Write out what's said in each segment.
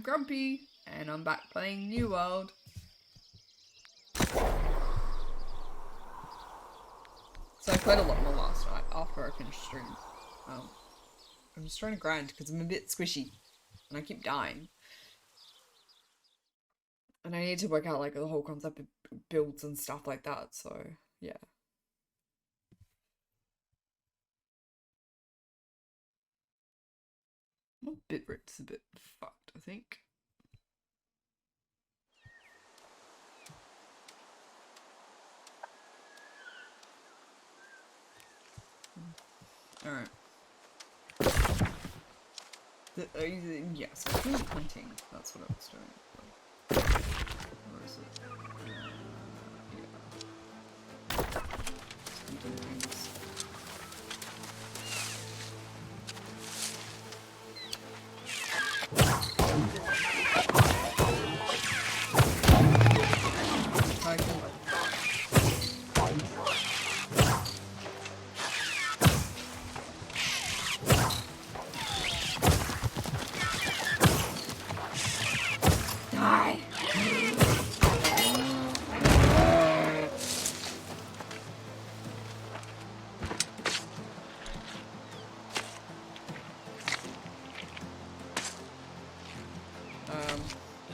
Grumpy, and I'm back playing New World. So I played a lot more last night after I finished stream. I'm just trying to grind because I'm a bit squishy, and I keep dying. And I need to work out like the whole concept of builds and stuff like that, so yeah. My bitrate's a bit fucked, I think. Alright. Yes, I was hunting. That's what I was doing. Where is it? Yeah. Hunting things.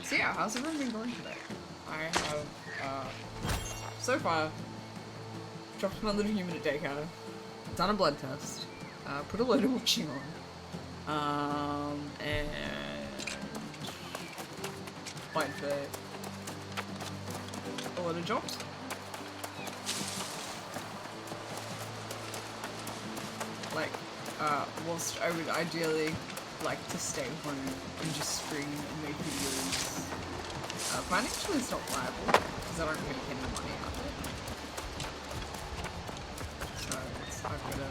So yeah, how's everyone been going today? I have, so far, dropped my little human at daycare, done a blood test, put a load of watching on, and applied for a lot of jobs. Like, whilst I would ideally like to stay home and just stream and make videos. Financially it's not viable because I don't really get any money out of it. So I've gotta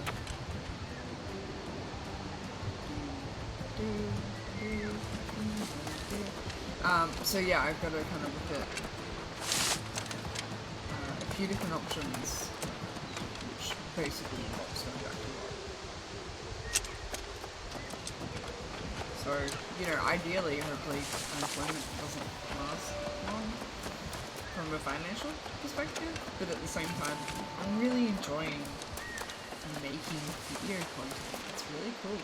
so yeah, I've got to kind of look at a few different options, which basically involves going back to work. So, you know, ideally, hopefully, unemployment doesn't last long from a financial perspective, but at the same time, I'm really enjoying making video content. It's really cool.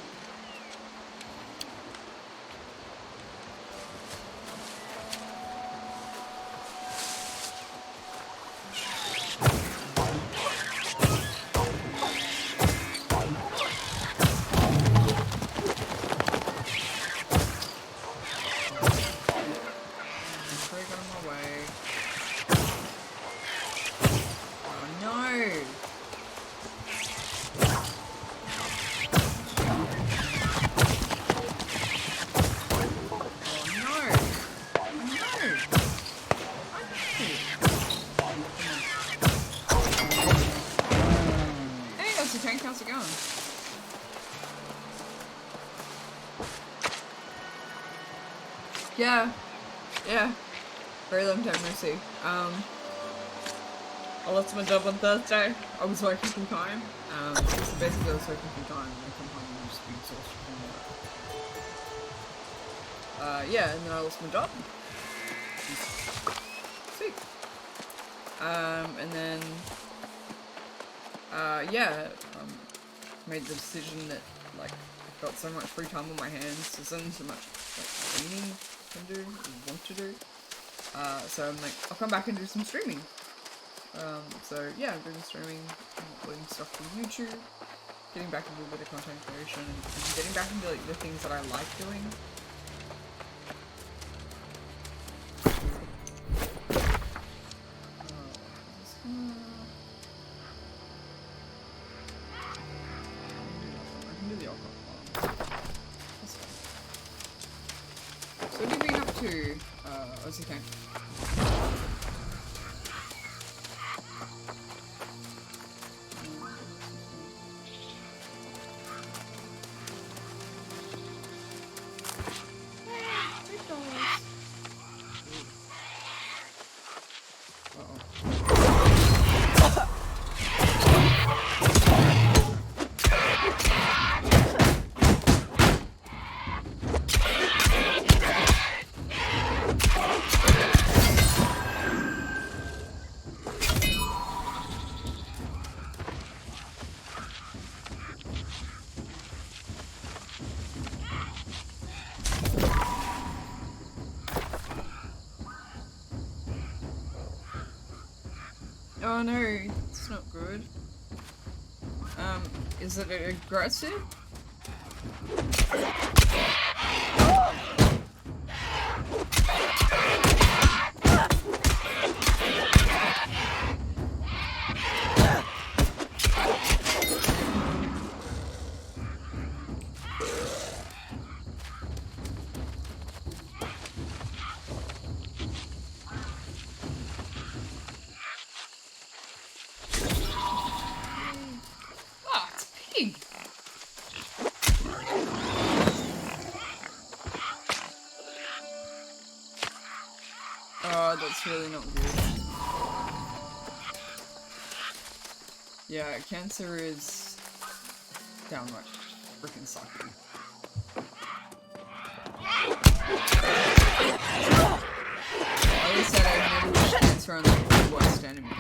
How's it going? Yeah. Very long time no see. I lost my job on Thursday. I was working full time. So basically I was working full time and I come home and just being exhausted from work. Yeah, and then I lost my job. Sweet. And then yeah, made the decision that, like, I've got so much free time on my hands, there's only so much, like, cleaning I can do, and want to do, so I'm like, I'll come back and do some streaming. So yeah, I'm doing streaming, uploading stuff to YouTube, getting back into a bit of content creation, and getting back into, like, the things that I like doing. So what have you been up to, Ozzy Kang? Oh no, it's not good. Is it aggressive? Ah, it's a pig. Oh, that's really not good. Yeah, cancer is downright freaking sucky. I always said I've never wished cancer on like the worst enemies.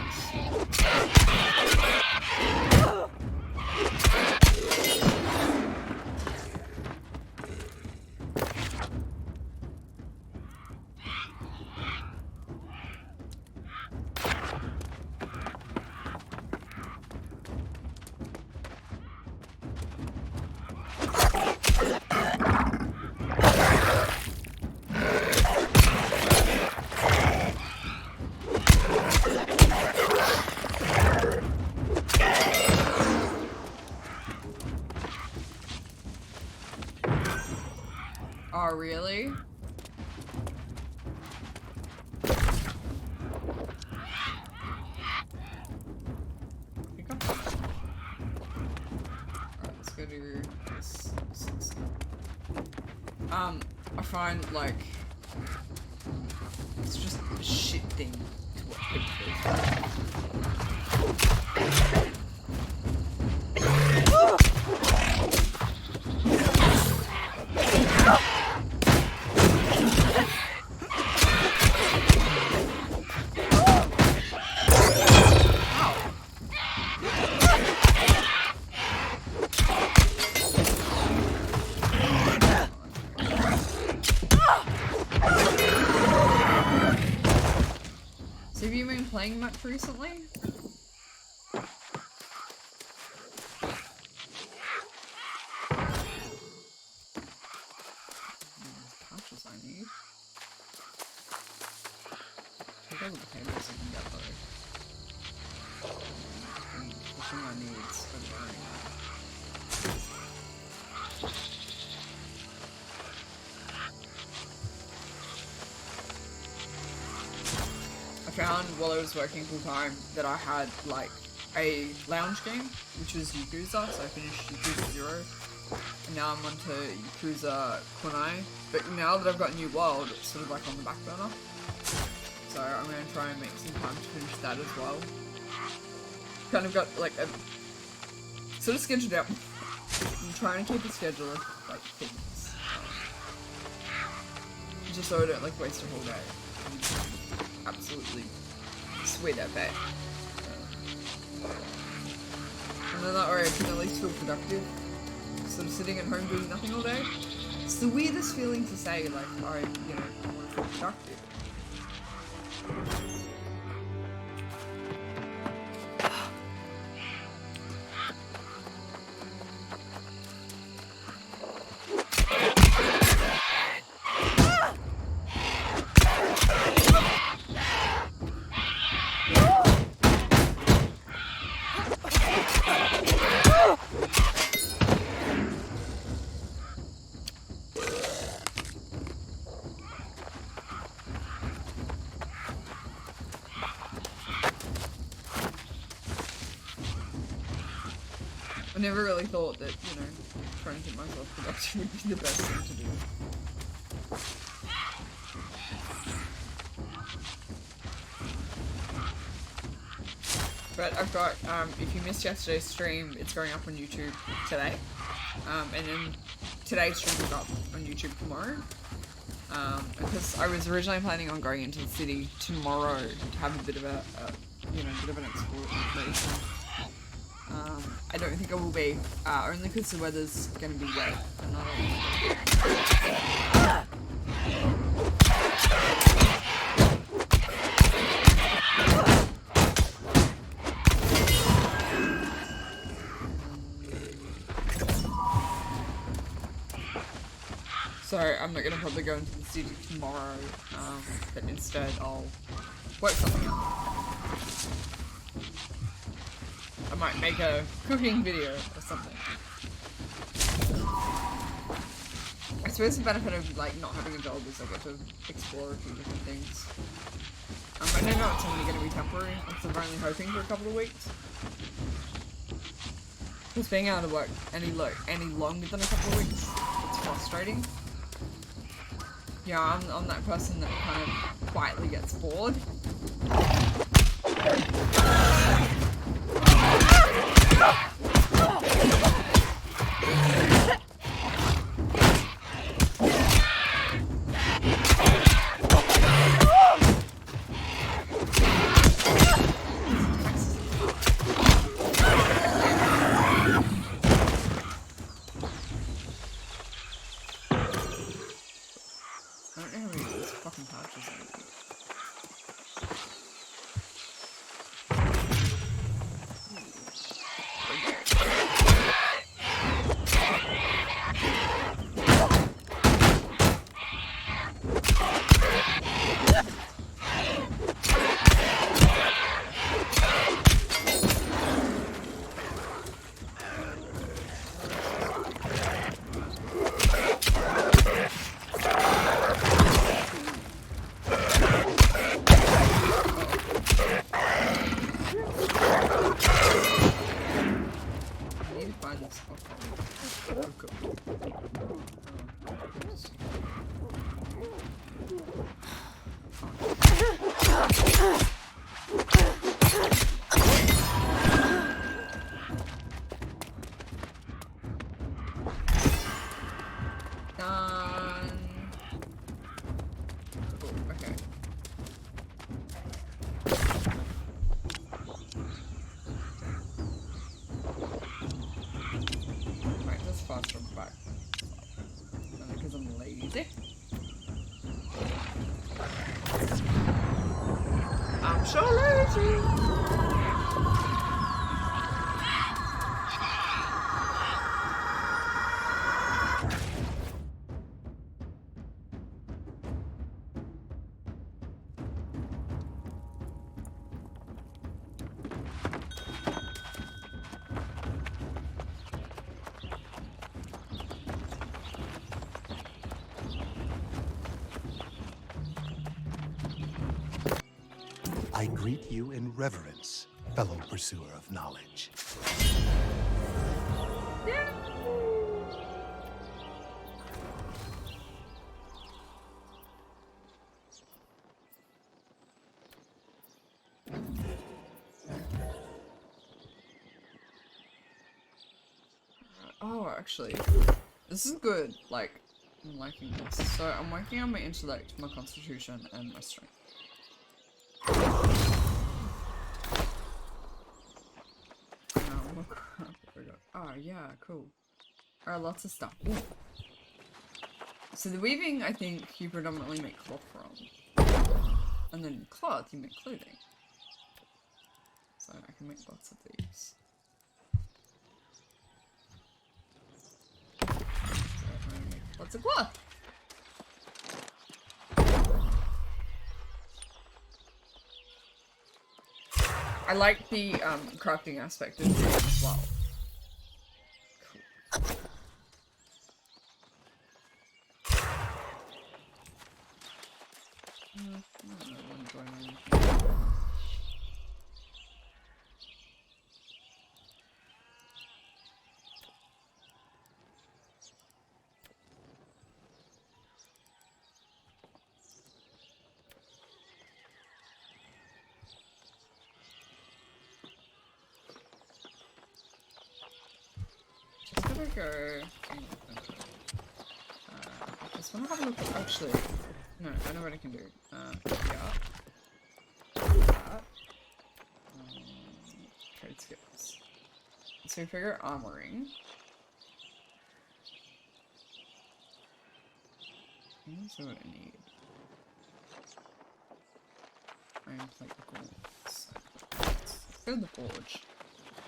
Oh, really? Alright, let's go do this. I find, like, it's just a shit thing to watch people So have you been playing much recently? Pouches I need. Take all the potatoes I can get though. Pushing my needs for the burning. I found while I was working full time that I had like a lounge game, which was Yakuza, so I finished Yakuza 0, and now I'm on to Yakuza Kunai, but now that I've got New World, it's sort of like on the back burner, so I'm going to try and make some time to finish that as well. Kind of got like a sort of scheduled out. I'm trying to keep a schedule of like things, just so I don't like waste a whole day. Absolutely sweet at that. And then that way I can at least feel productive. Sort of sitting at home doing nothing all day. It's the weirdest feeling to say, like, I want to feel productive. I never really thought that, trying to keep myself productive would be the best thing to do. But I've got, if you missed yesterday's stream, it's going up on YouTube today. And then today's stream is up on YouTube tomorrow. Because I was originally planning on going into the city tomorrow to have a bit of bit of an exploration. I don't think I will be, only because the weather's going to be wet and not all. I'm not gonna probably go into the city tomorrow, but instead I'll work something out. I might make a cooking video or something. I suppose the benefit of like not having a job is I get to explore a few different things. I know it's only going to be temporary, I'm still only hoping for a couple of weeks. Because being out of work any longer than a couple of weeks, it's frustrating. Yeah, I'm that person that kind of quietly gets bored. I greet you in reverence, fellow pursuer of knowledge. Oh, actually, this is good. Like, I'm liking this. So I'm working on my intellect, my constitution, and my strength. Oh, yeah, cool. Alright, lots of stuff. Ooh. So the weaving, I think, you predominantly make cloth from. And then cloth, you make clothing. So I can make lots of these. So I'm gonna make lots of cloth. I like the crafting aspect of it as well. Cool. Just gonna go. I just wanna have a look at, actually. No, I know what I can do. Yeah. That. Trade skills. So we figure armoring. These are what I need. I am like the gold. Let's go to the forge.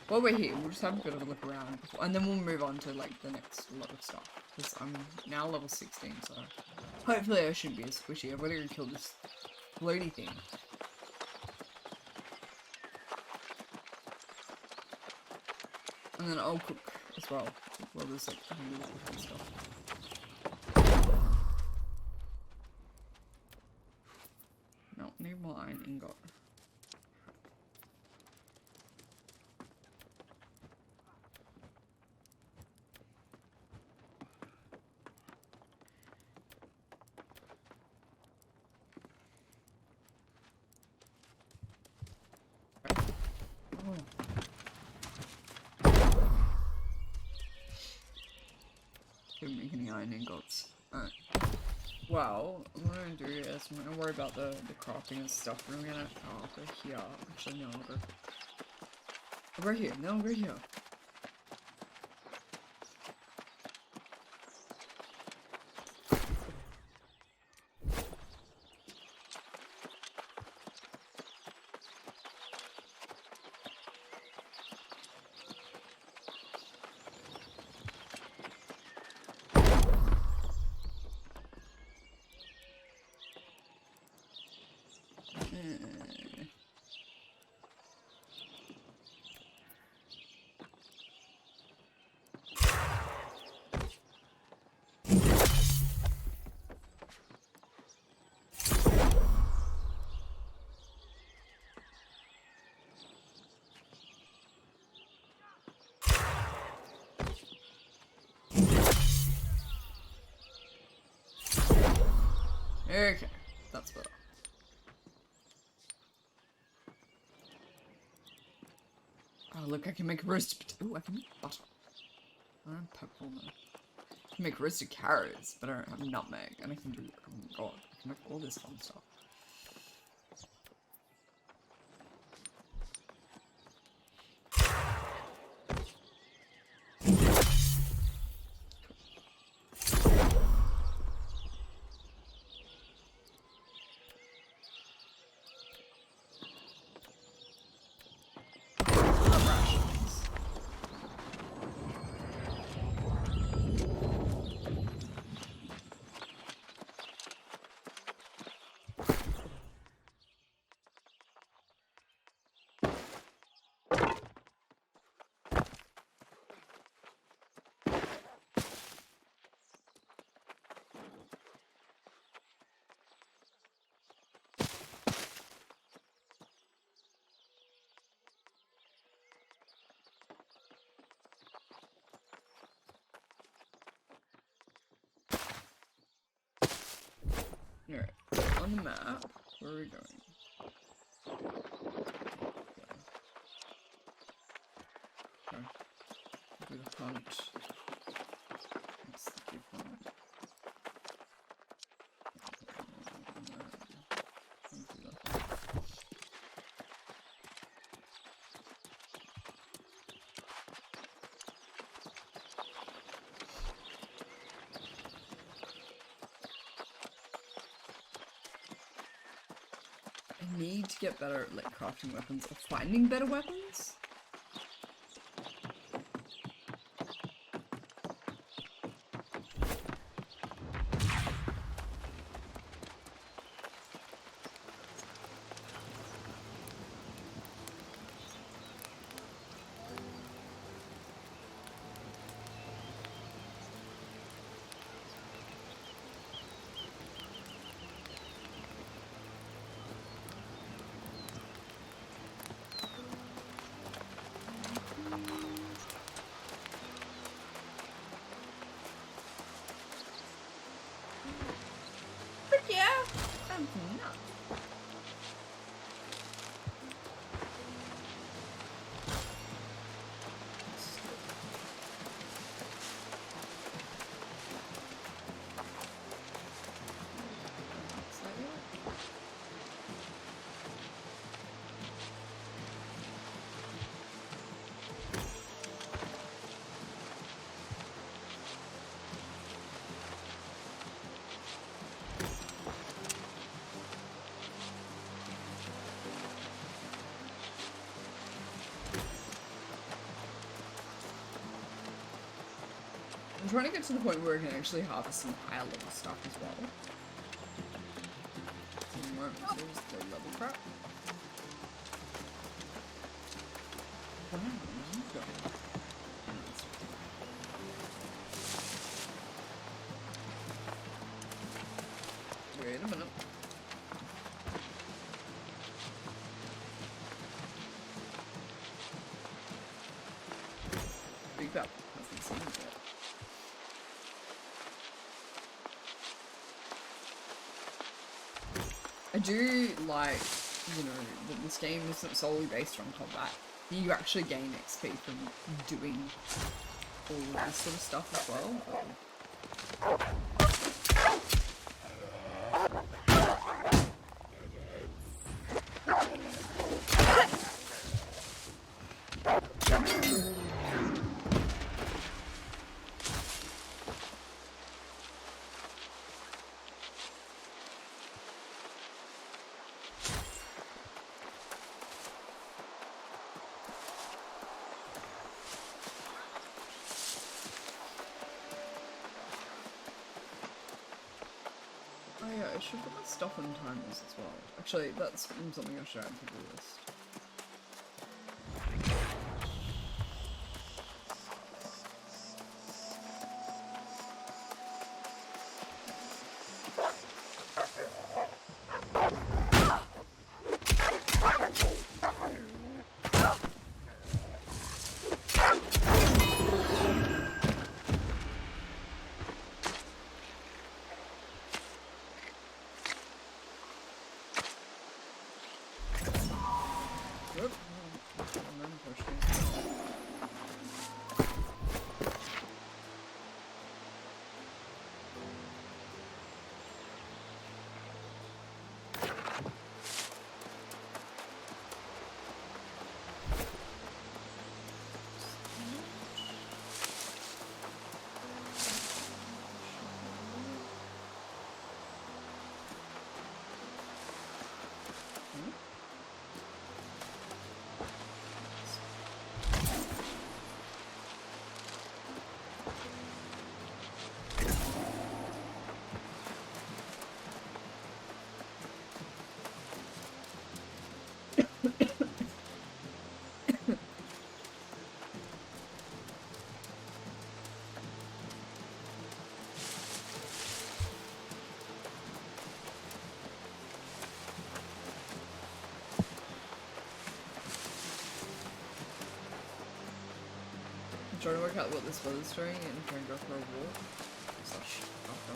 while we're here, we'll just have a bit of a look around, and then we'll move on to like the next lot of stuff. Because I'm now level 16, so hopefully I shouldn't be as squishy. I've got to go kill this floaty thing. And then I'll cook as well. Well, there's like cooking stuff. No, need more iron ingot. Couldn't make any iron ingots. Alright. Well, what I'm gonna do is I'm gonna worry about the crafting and stuff. I'm gonna go here. Actually, no, I'll go here. No, I'll go here. Okay, that's better. Oh, look, I can make roasted potato. Ooh, I can make butter. I don't have pepper now. I can make roasted carrots, but I don't have nutmeg. And I can do, oh my god, I can make all this fun stuff. Alright, on the map, where are we going? Okay. Do the hunt. What's the big one? I need to get better at like crafting weapons or finding better weapons. But yeah, I'm not. I'm trying to get to the point where I can actually harvest some higher level stuff as well. There's the level crap. Where are you going? Wait a minute. Big bell. Hasn't seen it yet. I do like, you know, that this game isn't solely based on combat. You actually gain XP from doing all of this sort of stuff as well. Oh yeah, I should put my stuff on timers as well. Actually, that's something I should add to the list. Whoop. And then push it. I'm trying to work out what this weather's doing and trying to go for a walk. Slash, after.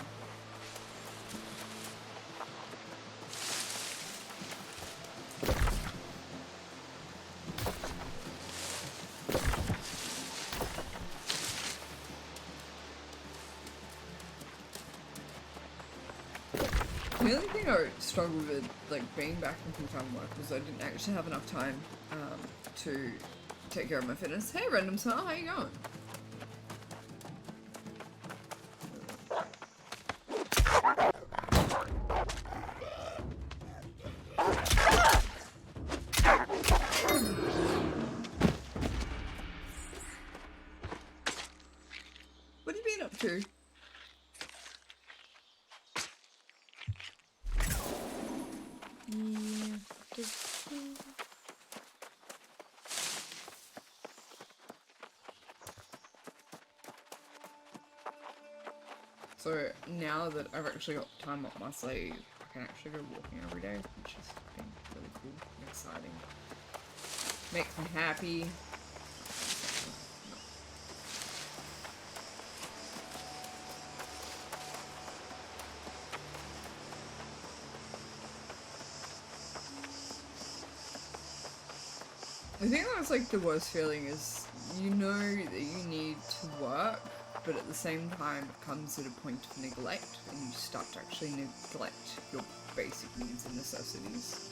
The only thing I struggled with, like, being back in full-time work was I didn't actually have enough time to take care of my fitness. Hey, Random Star, how you going? What have you been up to? So now that I've actually got time up my sleeve, I can actually go walking every day, which is been really cool and exciting. Makes me happy. I think that's like the worst feeling is you know that you need to work, but at the same time it comes at a point of neglect and you start to actually neglect your basic needs and necessities.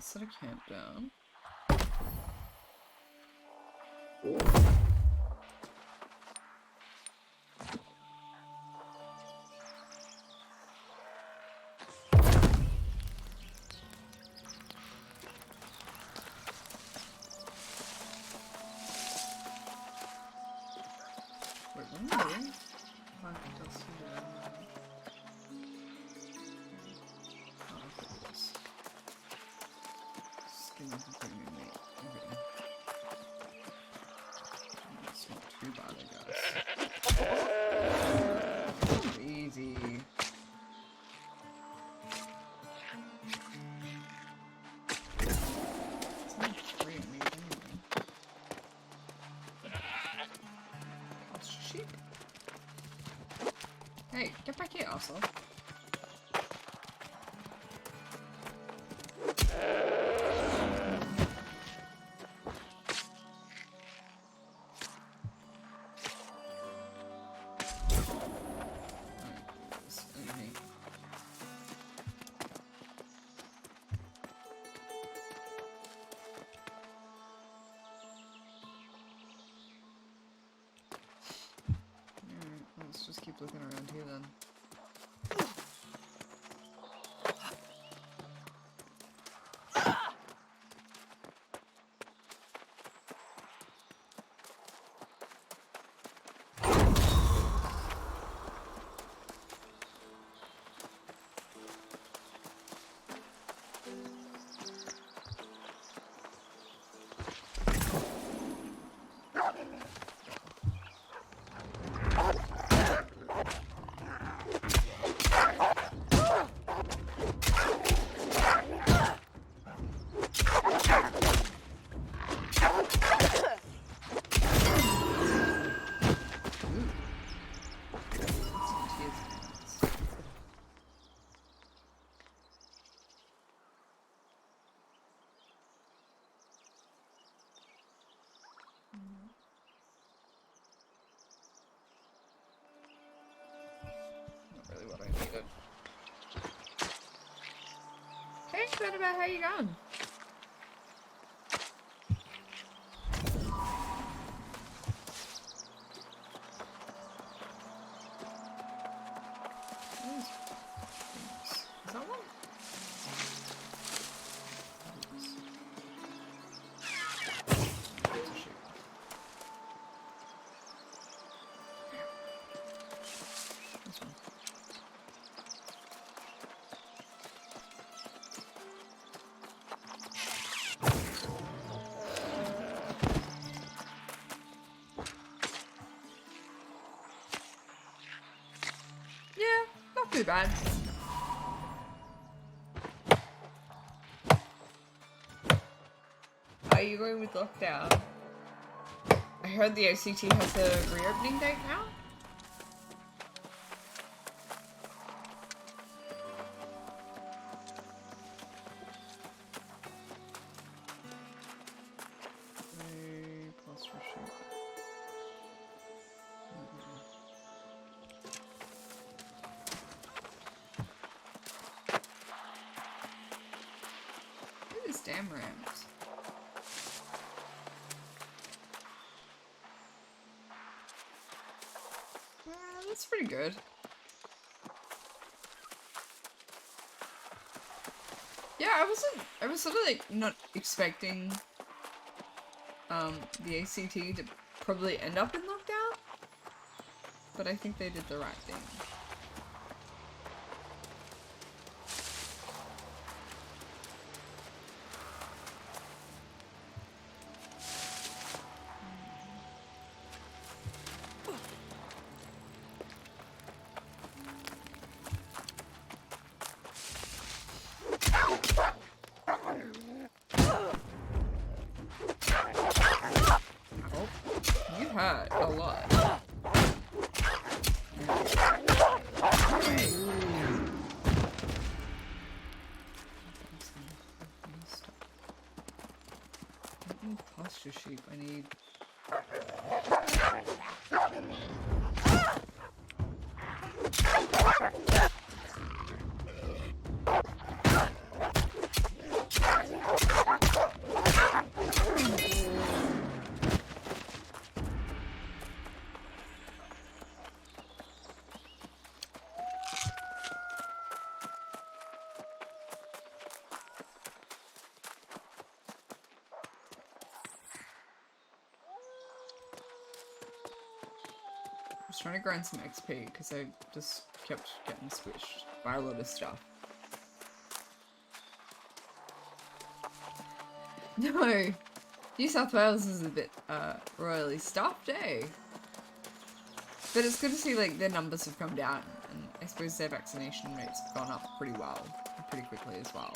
set a camp down. Wait, what am I doing? Find dust here. Oh, look at this. Skin and putting in meat. Okay. It's not too bad, I guess. Easy. It's not free meat anyway. That's cheap. Hey, get back here, asshole. Let's just keep looking around here then. Not really what I needed. Hey, what about how you going? Is that one? This one. Yeah, not too bad. Are you going with lockdown? I heard the ACT has a reopening date now. Plus for sure. Look at these damn ramps. That's pretty good. Yeah, I was sort of like not expecting the ACT to probably end up in lockdown, but I think they did the right thing. You hurt a lot. I need pasture sheep. I need. was trying to grind some XP because I just kept getting switched by a lot of stuff. No, New South Wales is a bit royally stuffed, eh? But it's good to see like their numbers have come down, and I suppose their vaccination rates have gone up pretty well, pretty quickly as well.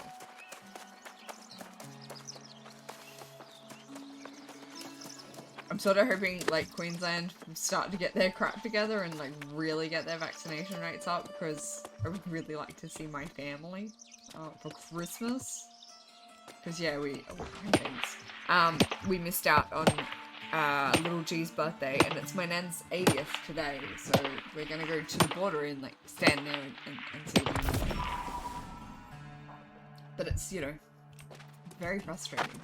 I'm sort of hoping like Queensland will start to get their crap together and like really get their vaccination rates up, because I would really like to see my family for Christmas. Because yeah, we missed out on little G's birthday, and it's my nan's 80th today, so we're gonna go to the border and like stand there and see them. But it's, you know, very frustrating.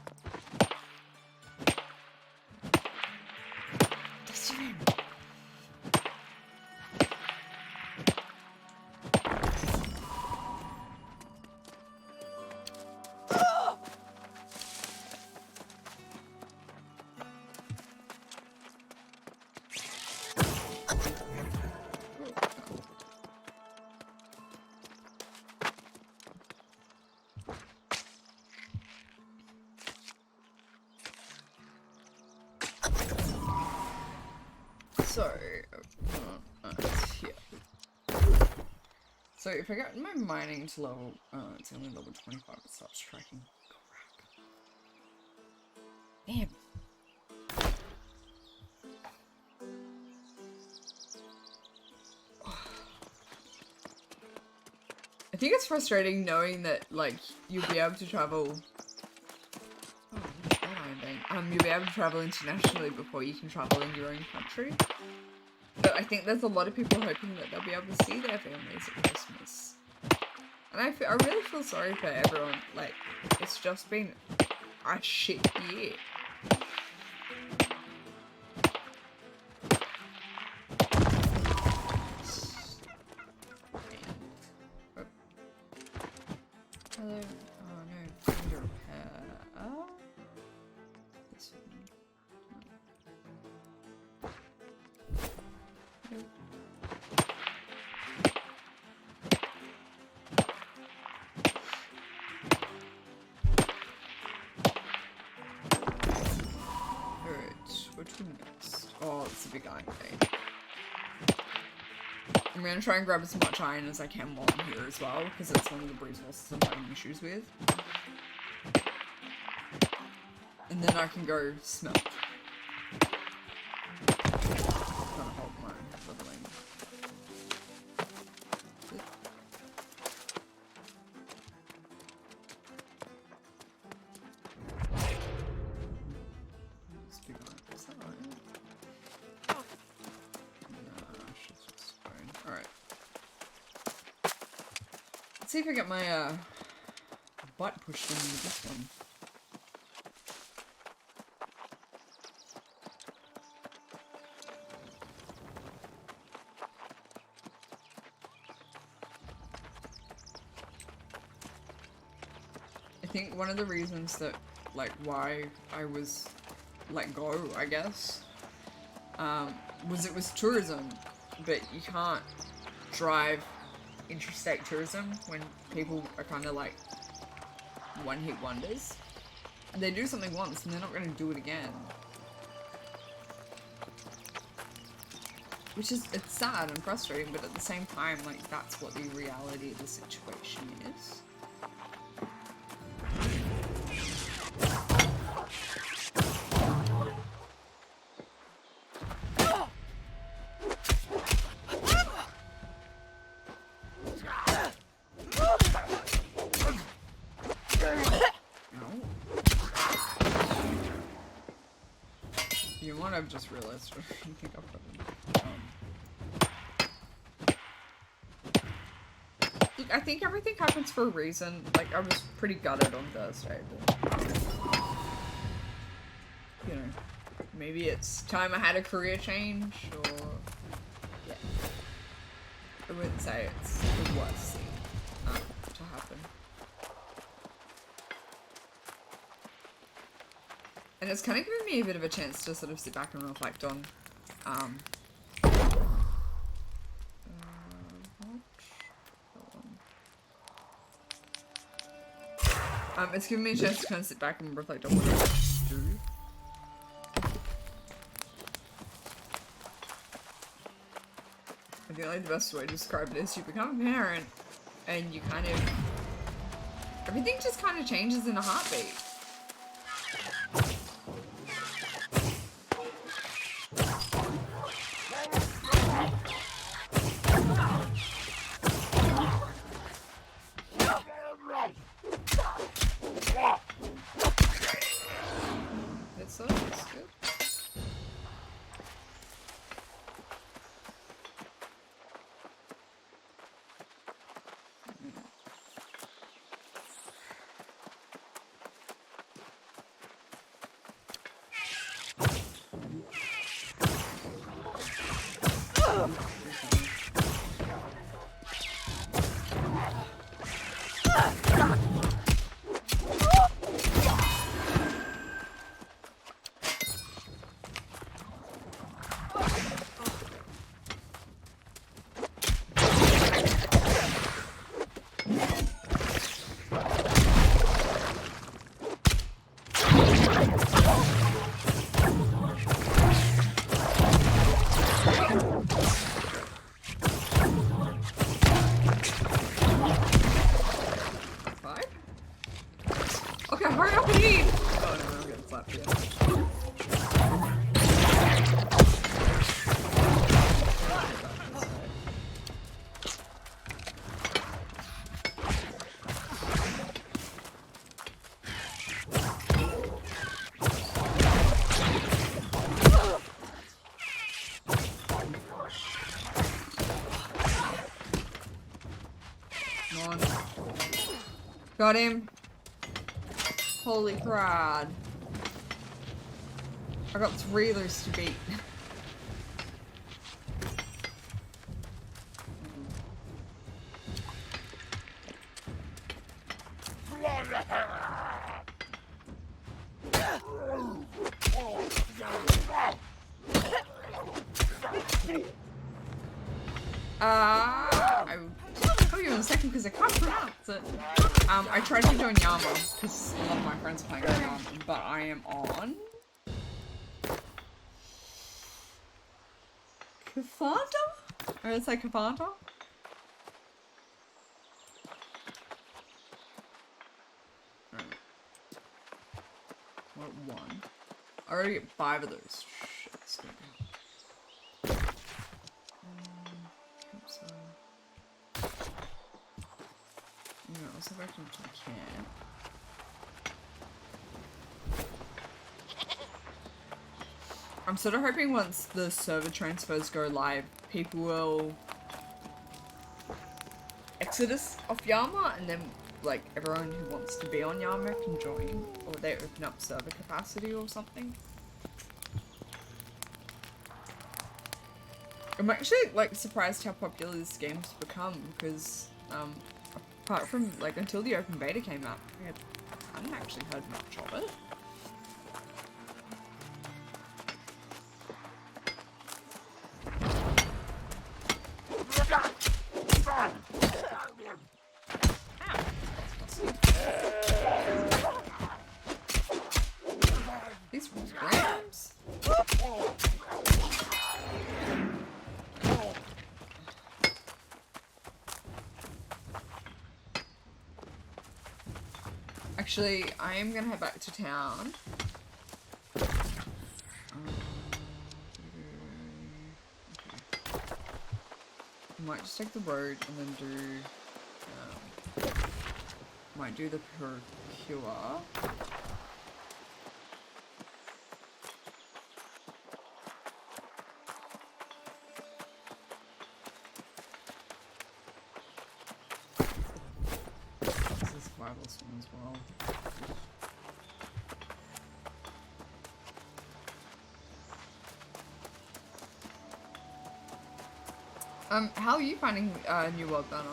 So if I get my mining to level, it's only level 25, it starts tracking. Crap. Damn. I think it's frustrating knowing that, like, you'll be able to travel. You'll be able to travel internationally before you can travel in your own country. But I think there's a lot of people hoping that they'll be able to see their families at Christmas. And I really feel sorry for everyone. Like, it's just been a shit year. Hello. Oh no. Need a repair. This one. Which one next? Oh, it's a big iron thing. I'm gonna try and grab as much iron as I can while I'm here as well, because it's one of the resources I'm having issues with. And then I can go smelt. Trying to hold my leveling. Let's see if I get my butt pushed into this one. I think one of the reasons that, like, why I was let go, I guess, was it was tourism, but you can't drive interstate tourism when people are kind of like one-hit wonders. They do something once and they're not going to do it again. Which is, it's sad and frustrating, but at the same time, like, that's what the reality of the situation is. I've just realized I think I've look, I think everything happens for a reason. Like, I was pretty gutted on Thursday, but you know, maybe it's time I had a career change, or yeah. I wouldn't say it's the worst thing to happen. And it's kind of giving me a bit of a chance to sort of sit back and reflect on It's giving me a chance to kind of sit back and reflect on what I do. I feel like the best way to describe it is you become a parent and you kind of... everything just kind of changes in a heartbeat. It's good. Got him. Holy crud. I got 3 loose to beat. I'll tell you in a second because I can't pronounce it. I tried to join Yama because a lot of my friends are playing on Yama, but I am on Kafanta? Or is that Kafanta? What, 1? I already get 5 of those. Shit, it's gonna be... Let's go back into camp. I'm sort of hoping once the server transfers go live, people will exodus off Yama and then like everyone who wants to be on Yama can join, or they open up server capacity or something. I'm actually like surprised how popular this game's become because apart from, like, until the open beta came out, I hadn't actually heard much of it. These rams. Actually, I am gonna head back to town. Okay. Might just take the road and then do, might do the procure. This one as well. How are you finding New World Banner?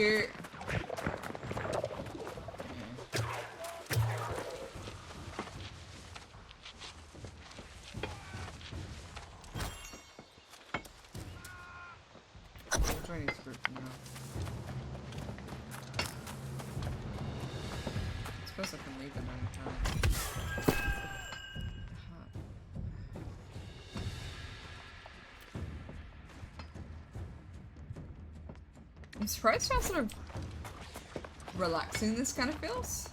you. What do I need to group now? I suppose I can leave it anytime. I'm surprised how sort of relaxing this kind of feels.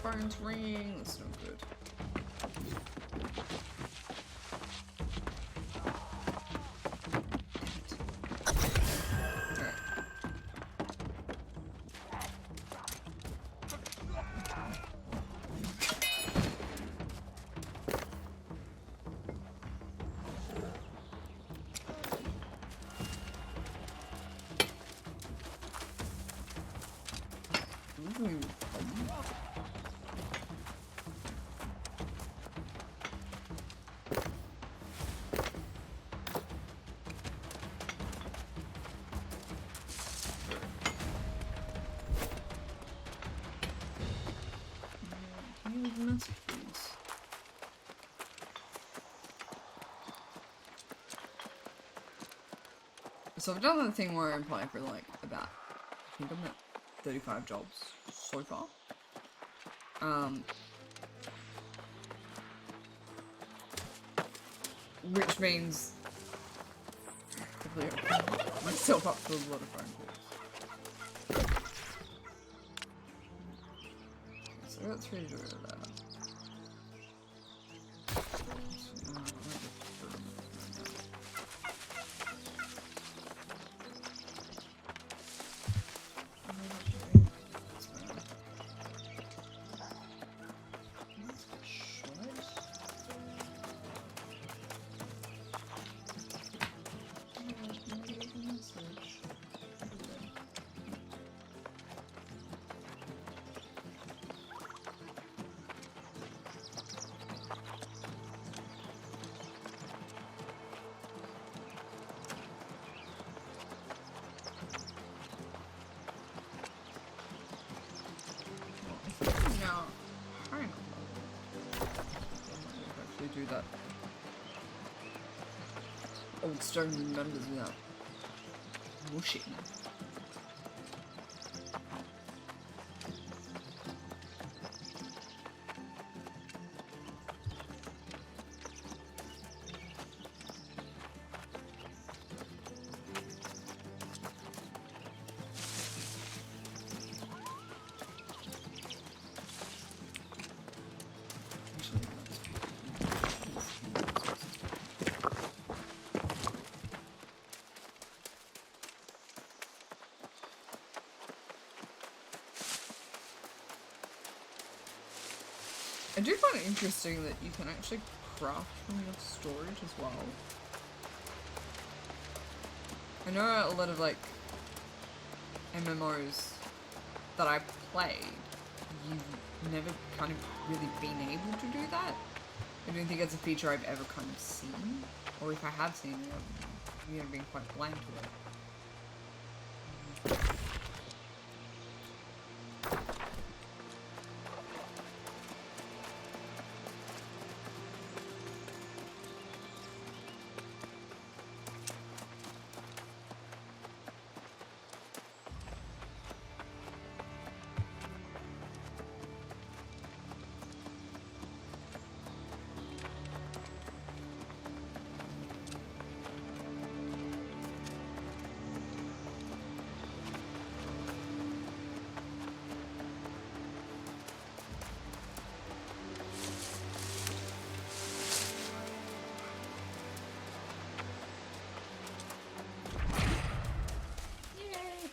Phone's ringing. That's not good. Ooh. So I've done the thing where I'm applying for like about, I think I'm at 35 jobs so far. Which means hopefully I'll put myself up for a lot of phone calls. So that's really good at that. Do that old stone members without mushing. I do find it interesting that you can actually craft from your storage as well. I know a lot of like MMOs that I played, you've never kind of really been able to do that. I don't think it's a feature I've ever kind of seen, or if I have seen it, I've been quite blind to it.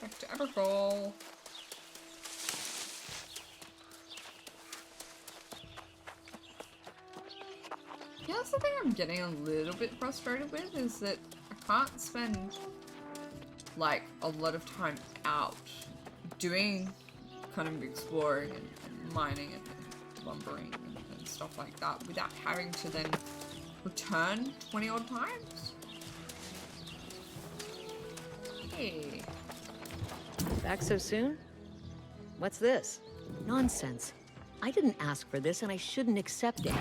Back to Evergoal. Yeah, that's the thing I'm getting a little bit frustrated with, is that I can't spend like a lot of time out doing kind of exploring and mining and lumbering and stuff like that without having to then return 20 odd times. Hey. Back so soon? What's this? Nonsense. I didn't ask for this and I shouldn't accept it.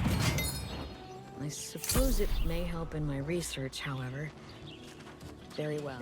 I suppose it may help in my research, however. Very well.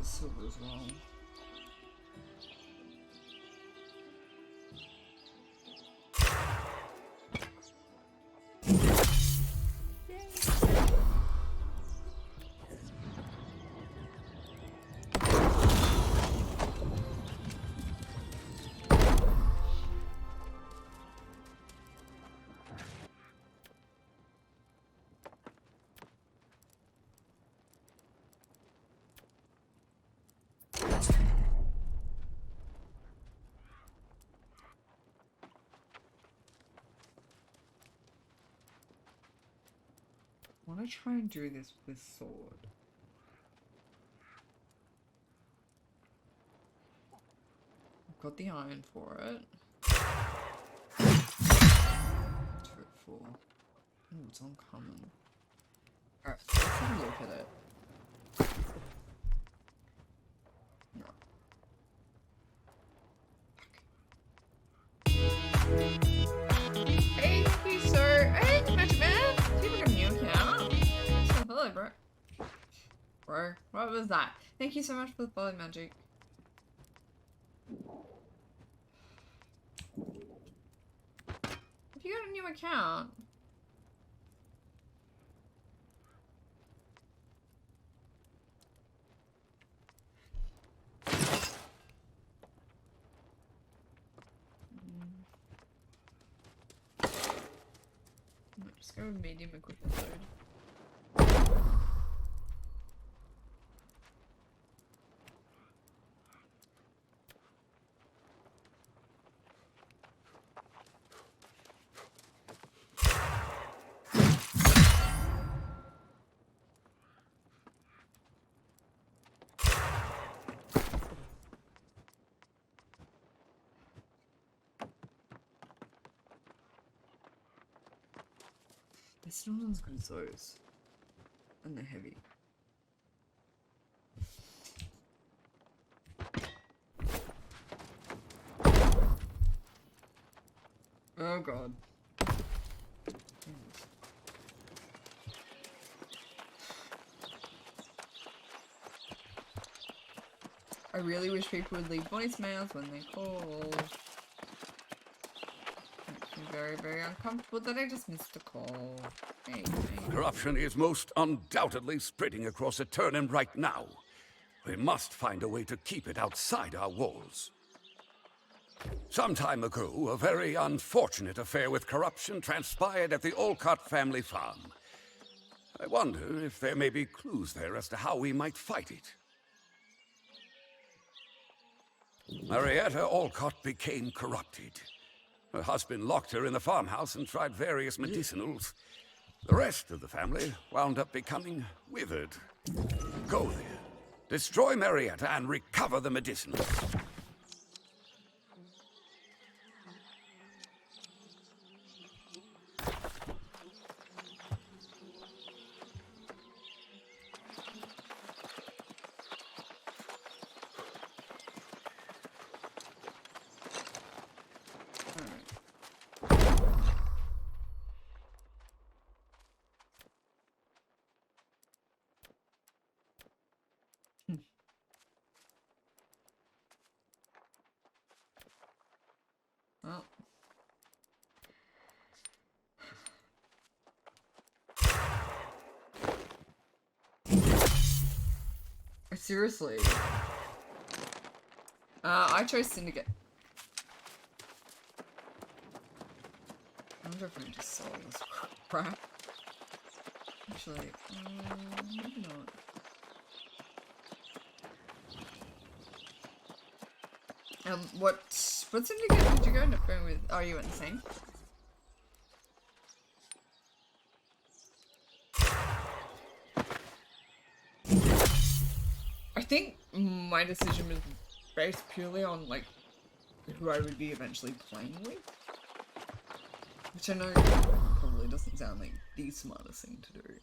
Silver as well. I want to try and do this with sword. I've got the iron for it. 2 at 4. Oh, it's uncommon. Alright, let's have a look at it. No. Hey, sir. Hey, Magic Man. See if I got a new account. So, hello, bro. Bro, what was that? Thank you so much for the follow, Magic. If you got a new account. Just go with medium equipment load. It's not as good as those. And they're heavy. Oh god. I really wish people would leave voicemails when they call. very, very uncomfortable that I just missed a call. Hey, hey. Corruption is most undoubtedly spreading across Eternum right now. We must find a way to keep it outside our walls. Some time ago, a very unfortunate affair with corruption transpired at the Olcott family farm. I wonder if there may be clues there as to how we might fight it. Marietta Olcott became corrupted. Her husband locked her in the farmhouse and tried various medicinals. The rest of the family wound up becoming withered. Go there, destroy Marietta, and recover the medicinals. Well. Seriously. I chose Syndicate. I wonder if I just sell this crap. Actually, maybe not. What Syndicate did you go end up going with? Oh, you went the same? I think my decision was based purely on, like, who I would be eventually playing with. Which I know probably doesn't sound like the smartest thing to do.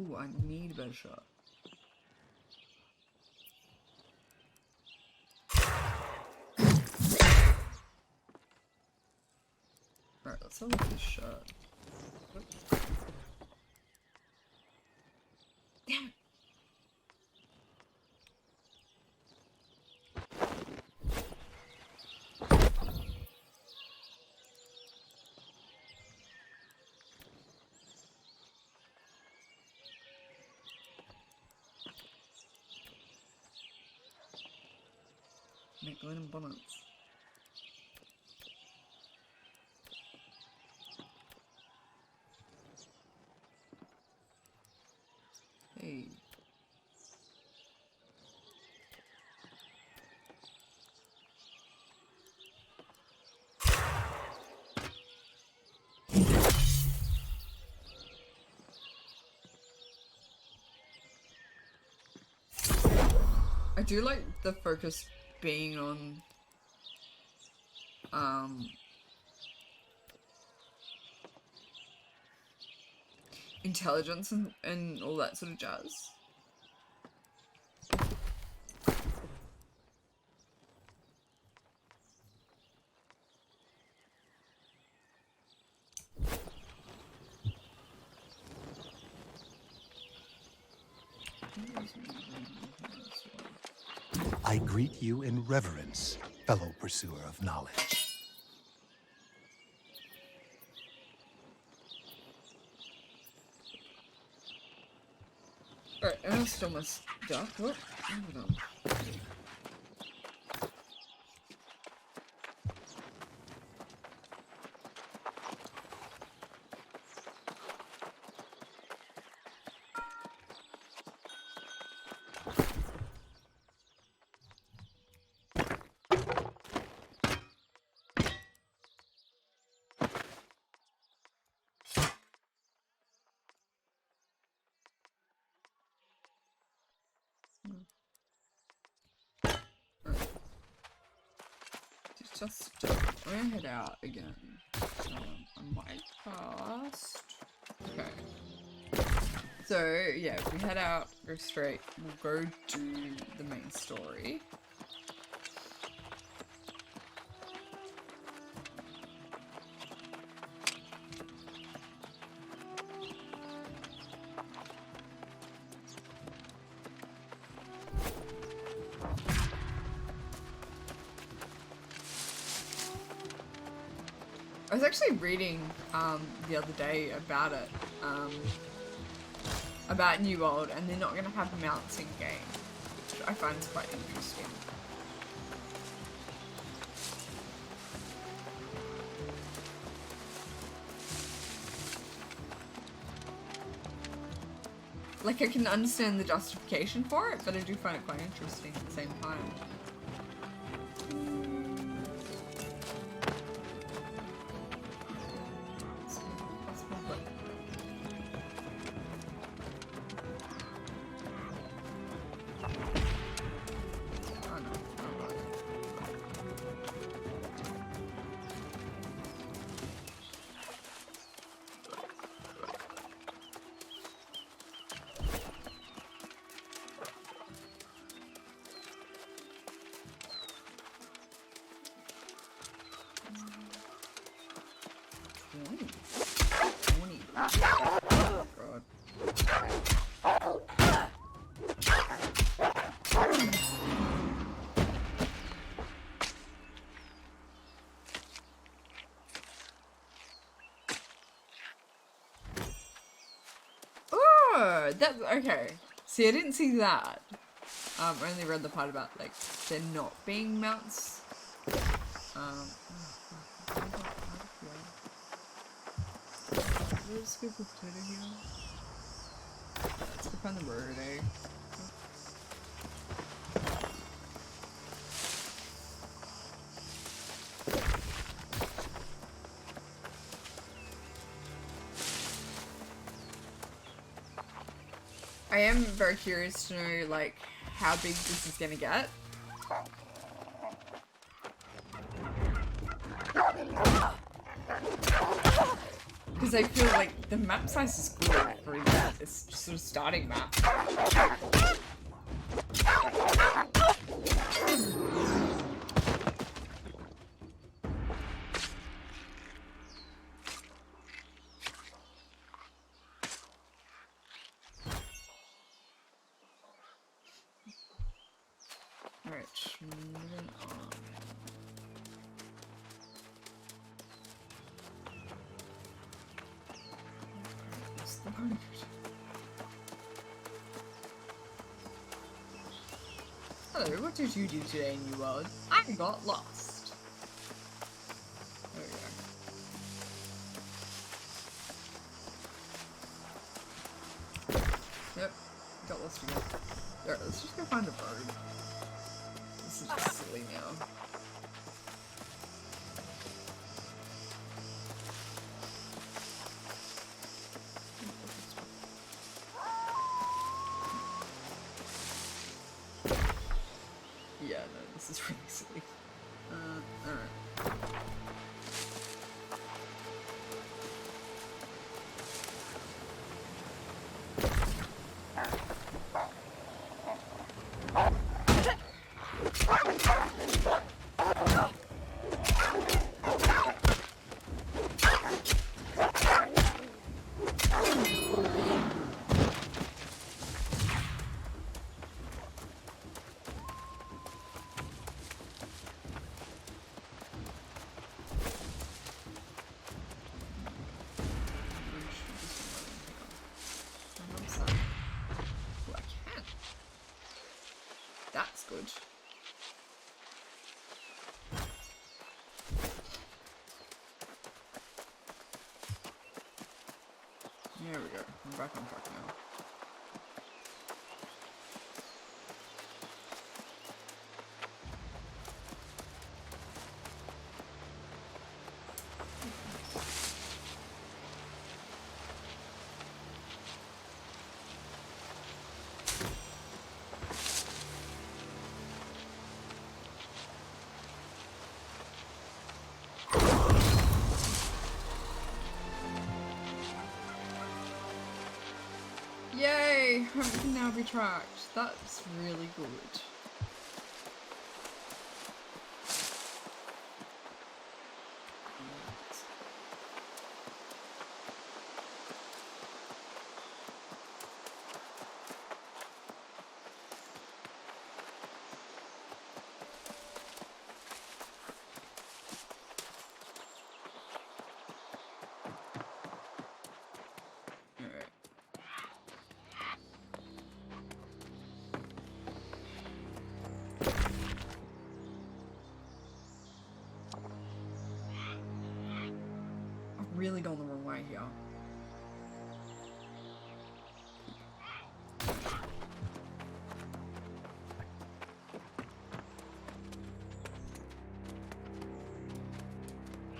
Ooh, I need a better shot. Alright, let's have a look at this shot. Damn it! Make linen bonnets. Hey. I do like the focus being on intelligence and all that sort of jazz. I greet you in reverence, fellow pursuer of knowledge. Alright, I'm gonna steal my stuff. What? Hold on. I'm gonna head out again. I might past. Okay. So yeah, if we head out, go straight, we'll go do the main story. I was actually reading the other day about it, about New World, and they're not going to have mounts in game, which I find is quite interesting. Like, I can understand the justification for it, but I do find it quite interesting at the same time. That okay. See, I didn't see that. I only read the part about like there not being mounts. Let's go for potato here. Let's go find the bird, eh? I am very curious to know, like, how big this is gonna get. Because I feel like the map size is good for this sort of starting map. Alright, moving on. What's the point? Hello, what did you do today, New World? I got lost. There we go. Yep, got lost again. Alright, let's just go find a bird. This is just silly now. Yeah, no, this is really silly. Alright. That's good. There we go. I'm back on track now. Yay! Home can now be tracked. That's really good. really gone the wrong way here.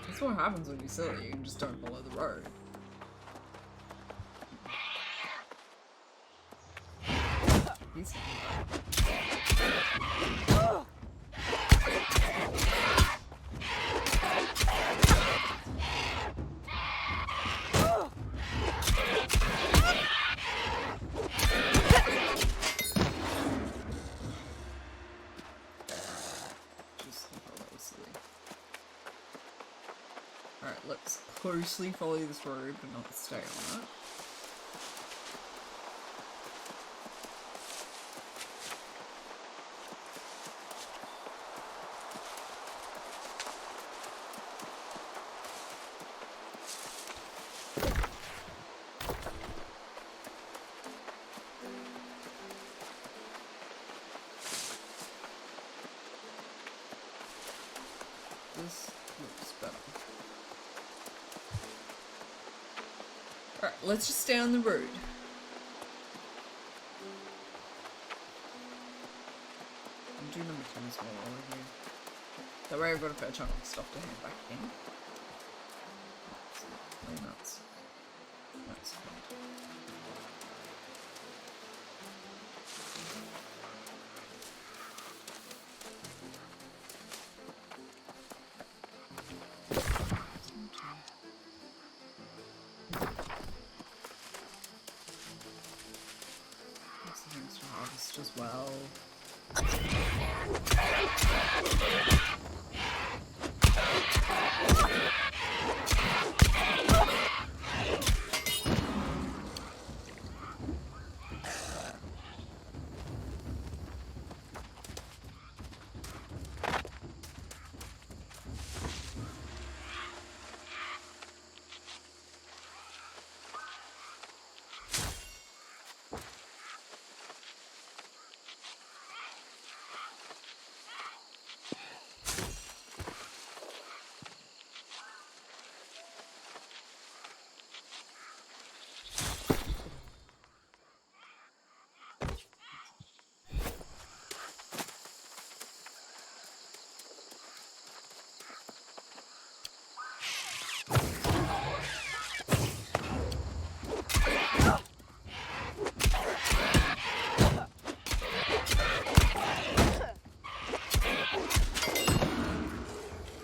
That's what happens when you're silly, you just don't follow the road. He's Alright, let's closely follow this road but not stay on it. This looks better. Alright, let's just stay on the road. And do number 2 as well over here. That way I've got a fair chunk of stuff to hand back in. So, that's fine. Things to harvest as well.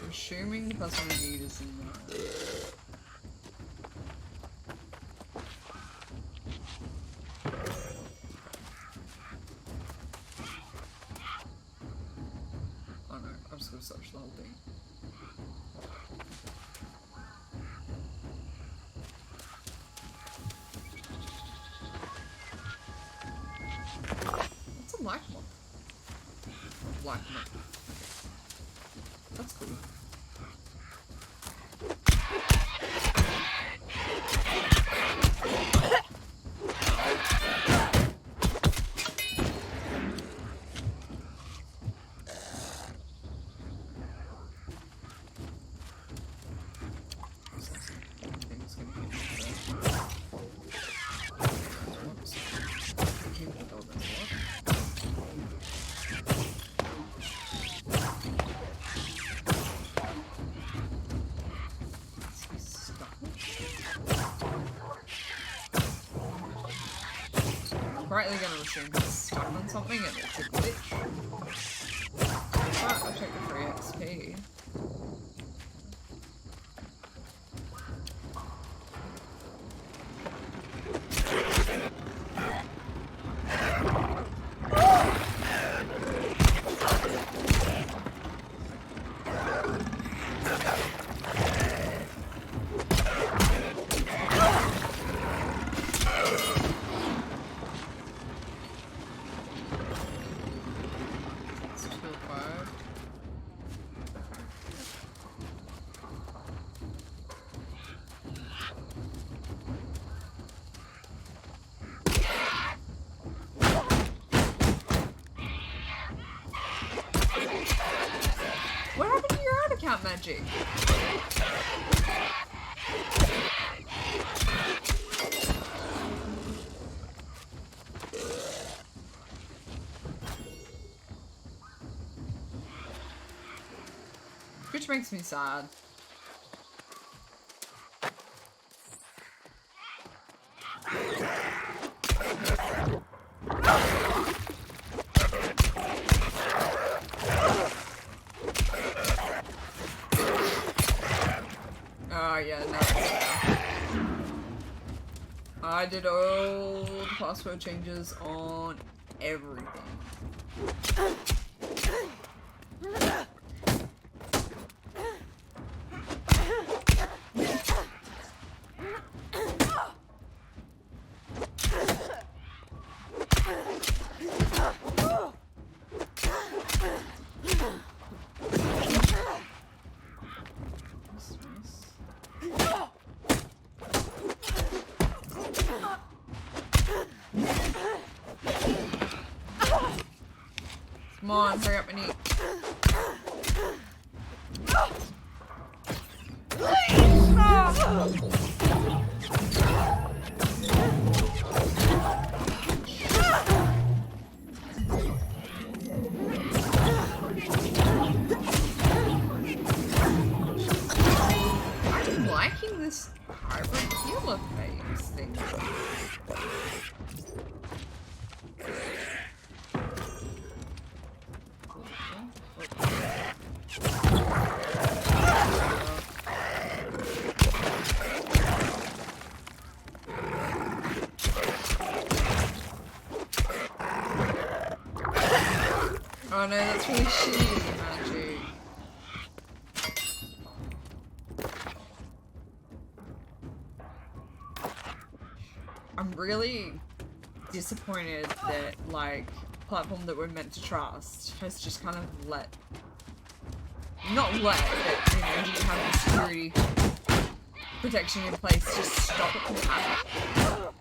Assuming that's what I need is in there. Oh no, I'm just gonna search the whole thing. What's a black month? Black month. That's cool. Rightly gonna assume he's stuck on something and it's a glitch. But I'll check the free XP. What happened to your other cat magic? which makes me sad. Oh yeah, no. I did all the password changes on everything. Come on, hurry up and eat. I'm liking this hybrid healer phase thing. Oh no, that's really shitty magic. I'm really disappointed that, like, platform that we're meant to trust has just kind of not let, but, you know, didn't have the security protection in place to stop it from happening.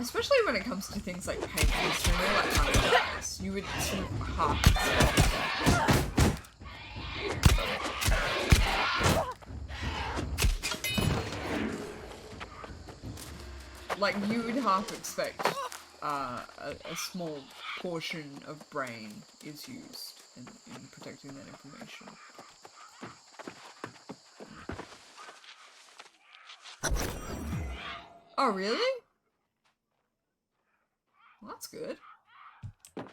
Especially when it comes to things like paintings and all that kind of things, you would sort of half expect. Like, you would half expect a small portion of brain is used in protecting that information. Oh, really? Well, that's good. At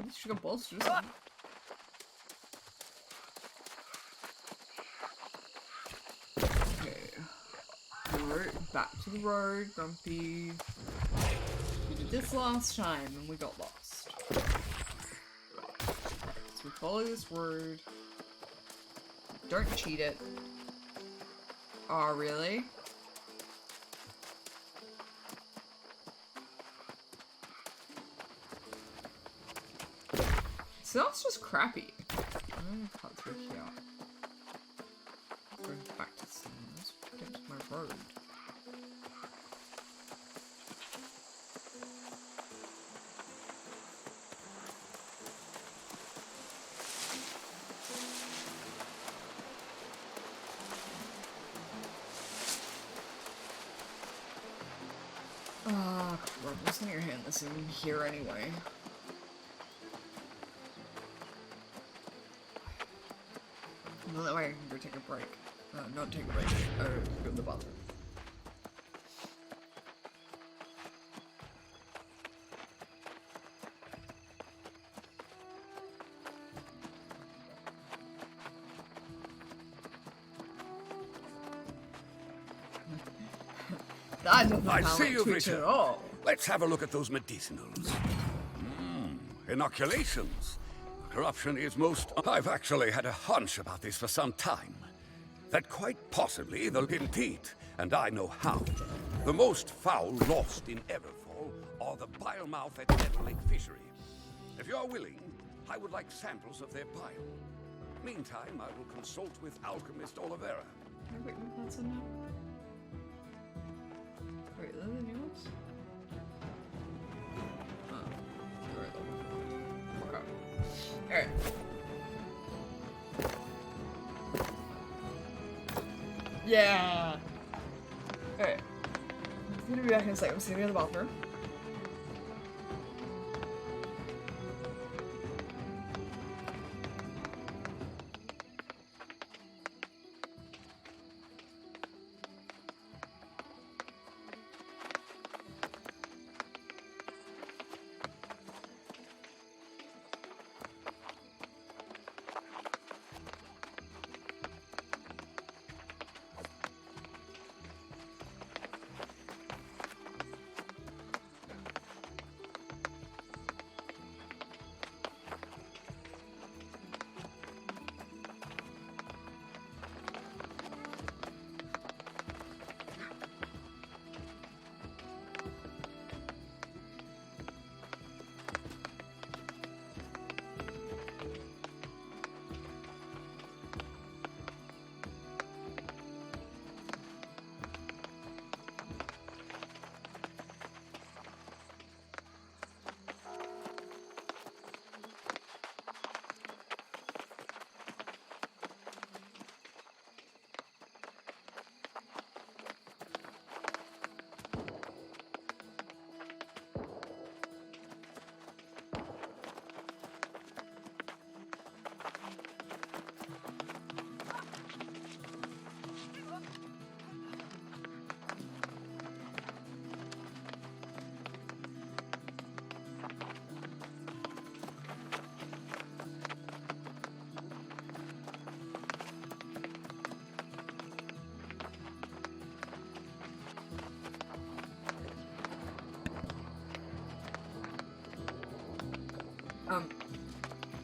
least you got balls to do something. Okay. Back to the road, Grumpy. We did this last time and we got lost. So we follow this road. Don't cheat it. Oh, really? So that's just crappy. I'm gonna cut through here. Going back to scenes. Get to my road. Ah, crap. What's in your hand this in here anyway? Well, that way I can go take a break. Not take a break. Go to the bathroom. That doesn't I sound see like you've Twitch at returned. all. Let's have a look at those medicinals. Inoculations. Corruption is most... I've actually had a hunch about this for some time. That quite possibly they'll compete, and I know how. The most foul lost in Everfall are the bile-mouth at Dead Lake Fishery. If you're willing, I would like samples of their bile. Meantime, I will consult with alchemist Oliveira. Wait, what's in there? Wait, are they the new ones? Oh, alright. Okay. Alright. Yeah! Alright. gonna be back in a second. I'm sitting in the bathroom.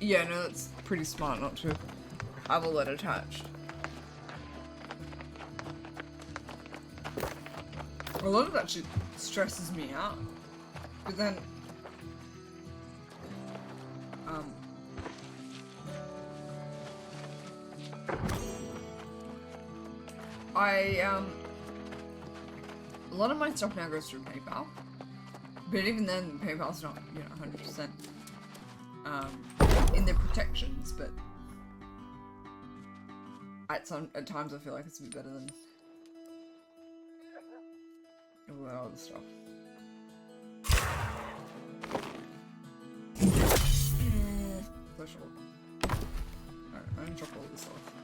Yeah, no, that's pretty smart not to have all that attached. A lot of that shit stresses me out. But then, a lot of my stuff now goes through PayPal. But even then, PayPal's not, 100%. In their protections, but at times I feel like it's a bit better than all that other stuff. For sure. Alright, I'm gonna drop all this off.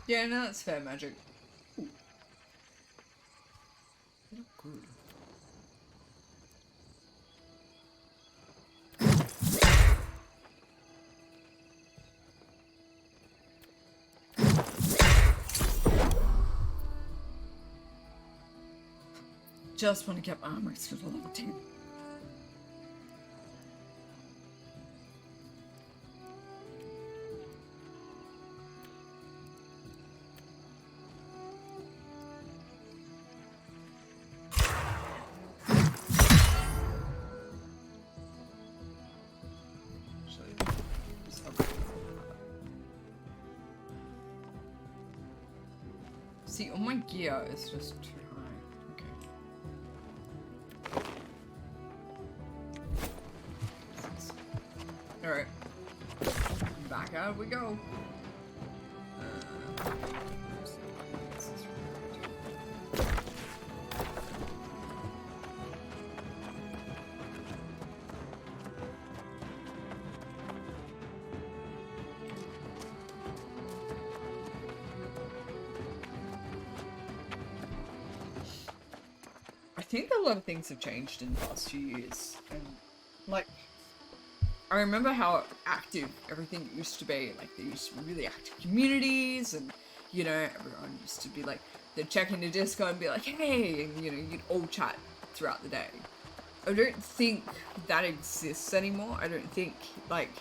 Yeah, no, that's fair magic. Ooh. They look good. Just want to get my armor skill to level 10. See, all my gear is just too high. Okay. Alright. Back out we go. I think a lot of things have changed in the past few years, and like, I remember how active everything used to be. Like, there used to be really active communities, and everyone used to be like, they'd check into Discord and be like, hey, and you'd all chat throughout the day. I don't think that exists anymore. I don't think, like,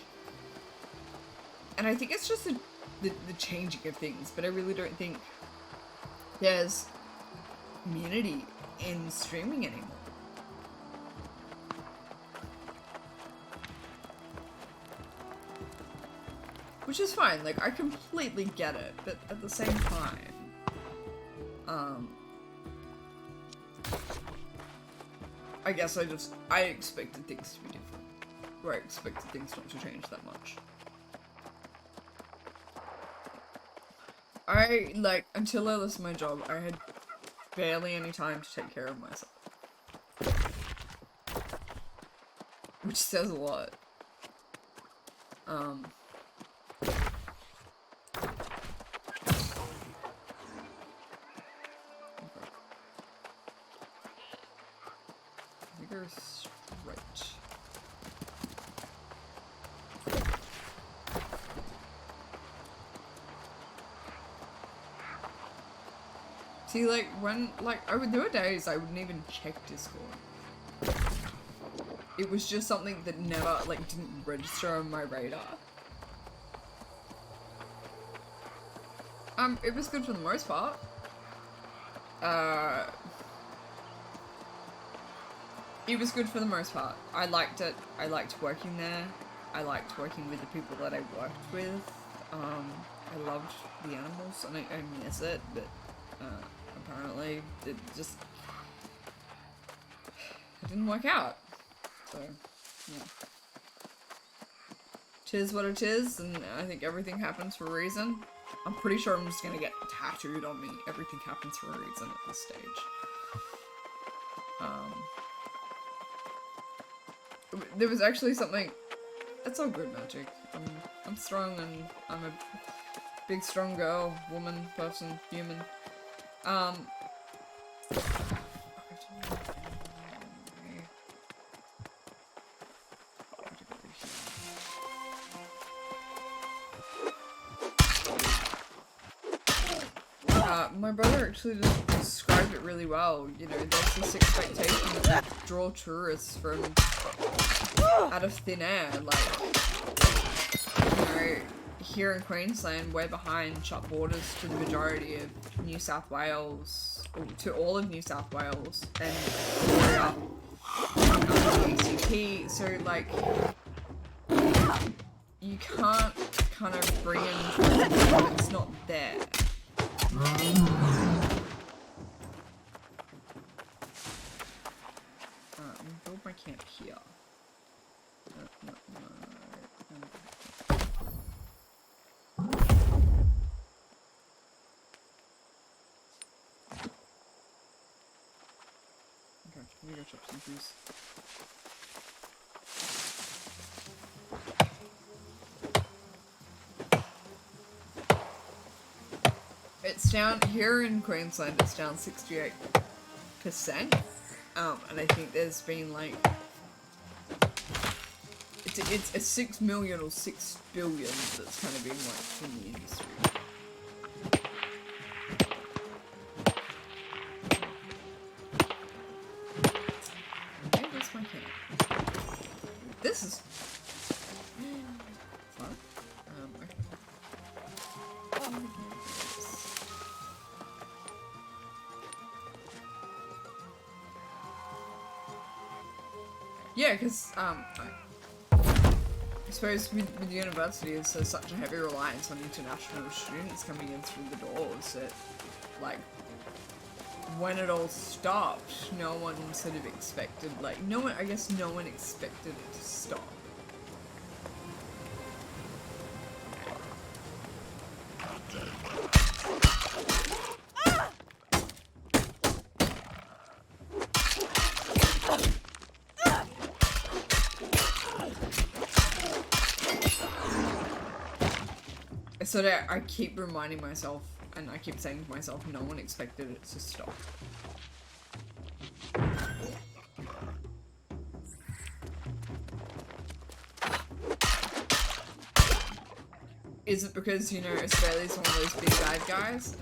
and I think it's just the changing of things, but I really don't think there's community in streaming anymore. Which is fine, like, I completely get it, but at the same time, I guess I expected things to be different. Or I expected things not to change that much. Until I lost my job, I had barely any time to take care of myself. Which says a lot. Vigor straight. See, like, there were days I wouldn't even check Discord. It was just something that never, like, didn't register on my radar. It was good for the most part. It was good for the most part. I liked it. I liked working there. I liked working with the people that I worked with. I loved the animals, and I miss it, but, apparently it didn't work out. So, yeah. Tis what it is, and I think everything happens for a reason. I'm pretty sure I'm just gonna get tattooed on me. Everything happens for a reason at this stage. There was actually something. It's all good, Magic. I'm strong, and I'm a big, strong girl, woman, person, human. My brother actually just described it really well. You know, there's this expectation that we draw tourists from out of thin air. Like, you know, here in Queensland, we're behind shut borders to the majority of New South Wales, or to all of New South Wales, and Victoria, the ACT. So, like, you can't kind of bring in tourism if it's not there. Build my camp here. No. Okay, let me go chop some trees. It's down here in Queensland. It's down 68%, and I think there's been like it's a 6 million or 6 billion that's kind of been like in the industry. Okay, where's my camp? This is fun. Yeah, because, I suppose with universities, there's such a heavy reliance on international students coming in through the doors that, like, when it all stopped, no one sort of expected, like, no one expected it to stop. So that I keep reminding myself, and I keep saying to myself, no one expected it to stop. Is it because, you know, Australia's one of those big bad guys?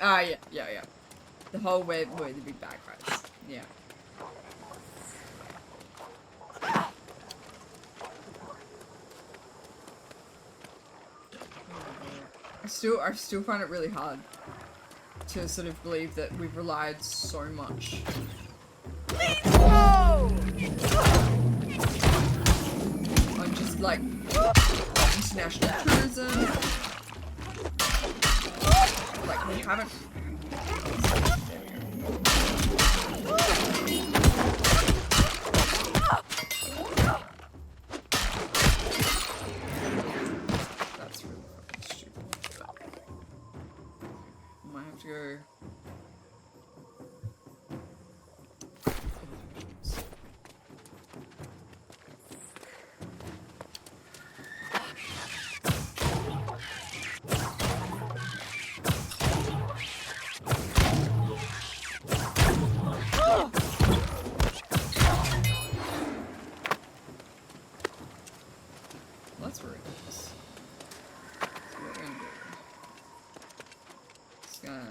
Ah, yeah. The whole where the big bag fights. Yeah. I still find it really hard to sort of believe that we've relied so much on just like international tourism. Like we haven't. That's really fucking stupid. I might have to go. Let's ruin this. So what we're gonna do. It's gonna.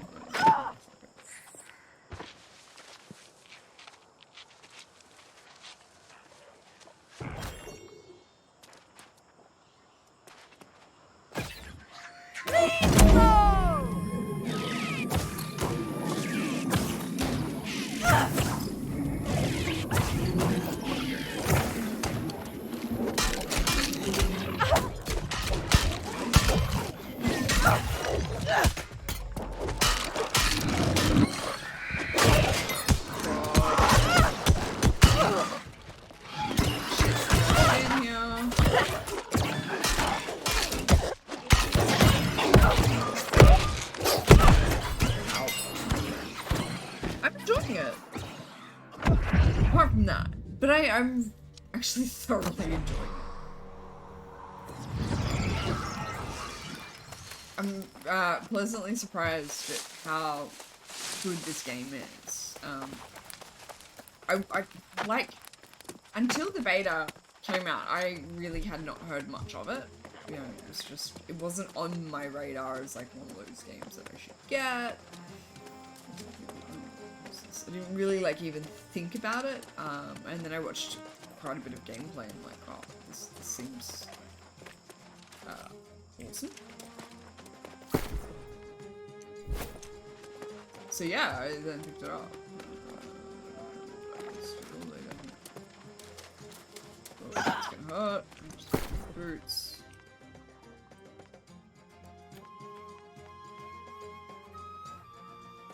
In here. I'm enjoying it. Apart from that. But I'm actually thoroughly enjoying it. I'm pleasantly surprised at how good this game is. I like, until the beta came out, I really had not heard much of it. You know, it wasn't on my radar as like one of those games that I should get. I didn't really like even think about it. And then I watched quite a bit of gameplay and I'm like, oh, this seems awesome. So yeah, I then picked it up. Oh, it's gonna hurt. Just boots.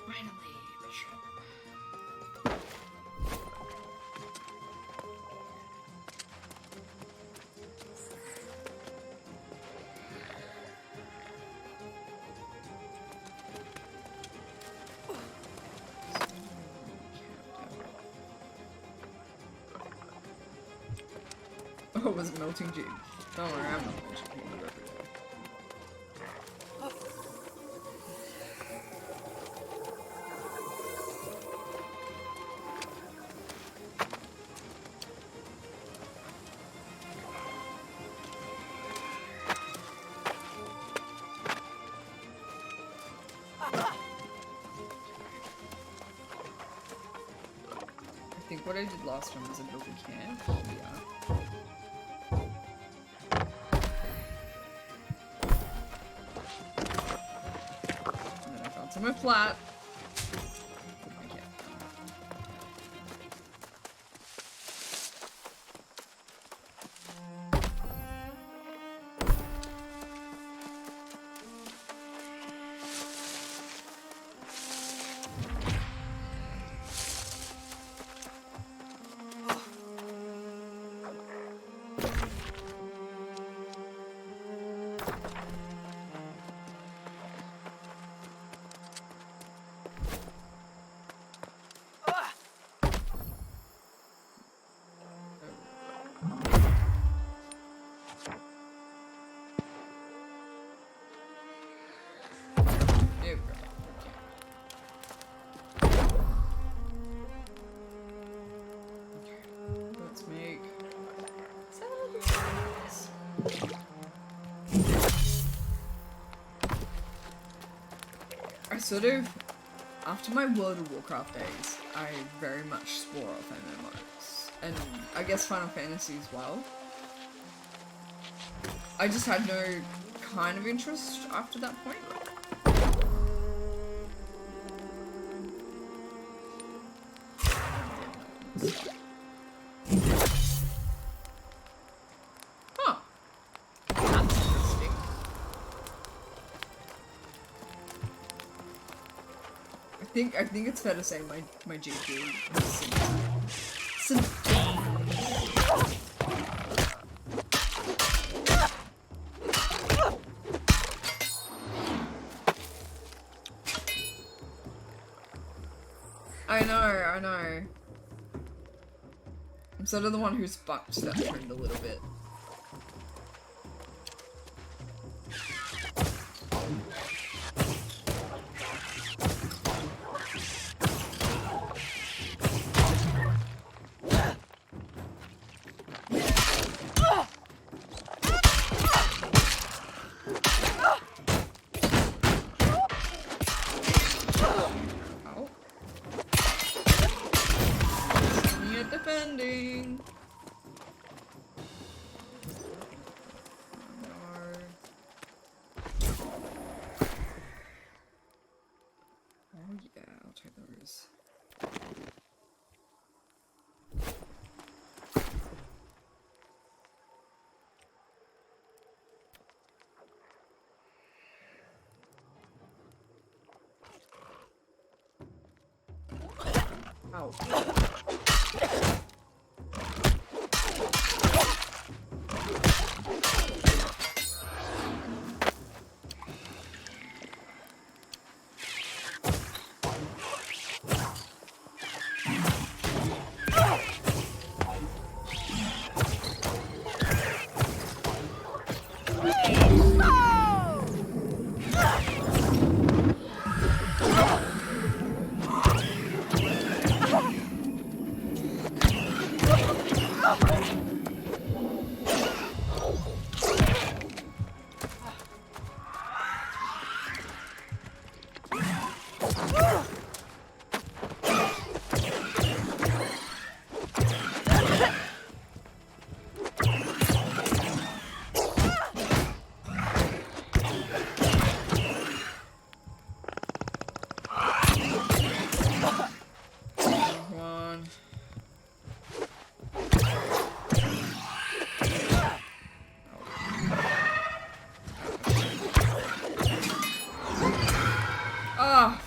Finally, Bishop. Oh, it was a melting dew. Don't worry, I'm not melting dew every day. I think what I did last time was a build a camp. Yeah. And then I found somewhere flat. Put my camp down. sort of, after my World of Warcraft days, I very much swore off MMOs. And I guess Final Fantasy as well. I just had no kind of interest after that point. Huh. That's interesting. I think it's fair to say my GP is I know. I'm sort of the one who's bucked that trend a little bit. Defending. Oh, no. Oh yeah, I'll take those. Ow.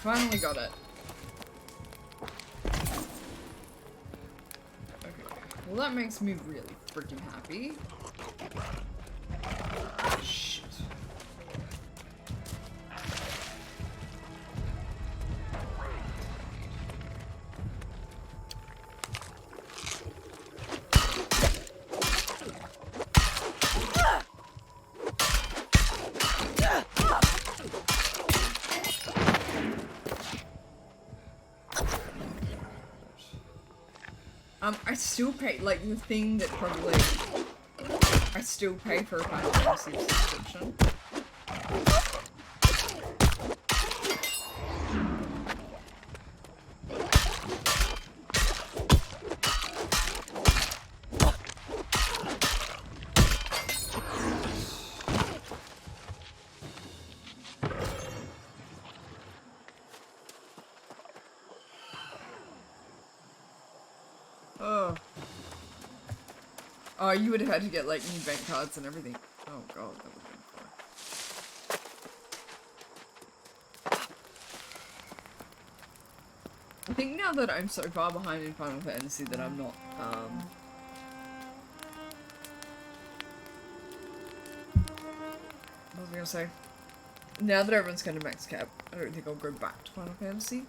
Finally got it. Okay. Well, that makes me really freaking happy. Shit. I still pay, like, the thing that probably, I still pay for a Final Fantasy subscription. Oh, you would have had to get, like, new bank cards and everything. Oh god, that would have been fun. I think now that I'm so far behind in Final Fantasy that I'm not, what was I gonna say? Now that everyone's going to max cap, I don't think I'll go back to Final Fantasy.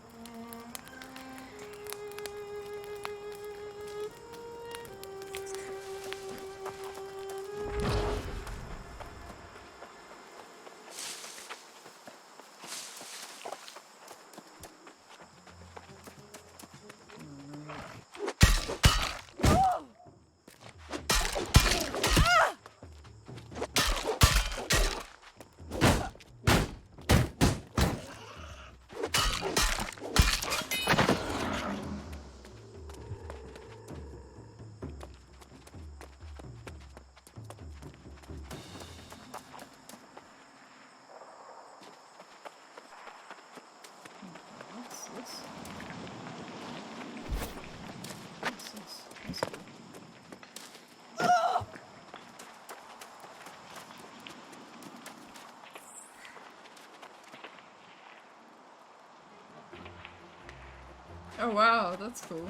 this? What's this? That's cool. Oh wow, that's cool.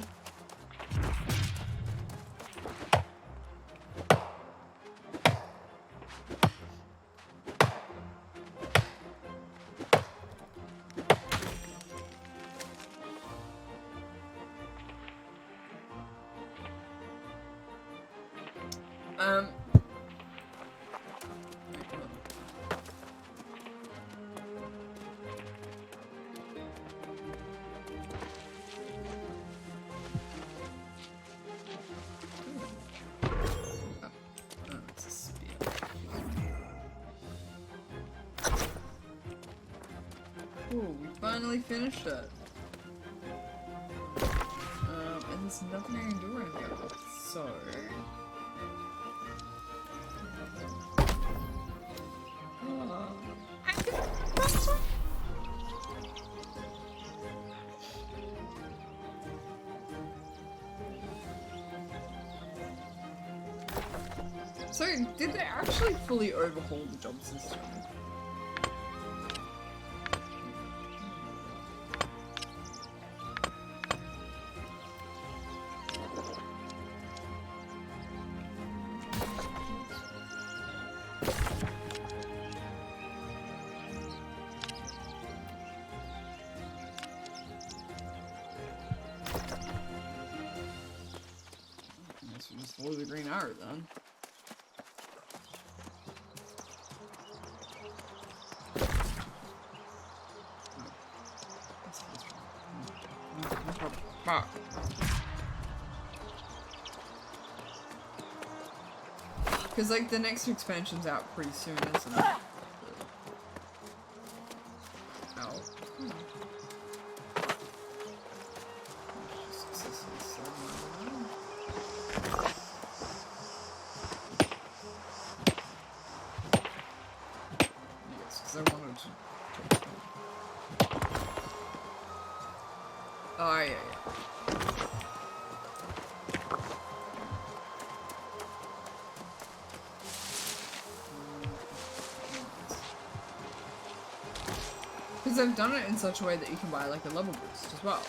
It's a spear. Ooh, we finally finished it. And there's nothing I can do right here. So... So, did they actually fully overhaul the job system? I guess we just follow the green arrow then. Because, like, the next expansion's out pretty soon, isn't it? Ow. Yes, because I wanted to... Oh, yeah, yeah. Because I've done it in such a way that you can buy like a level boost as well.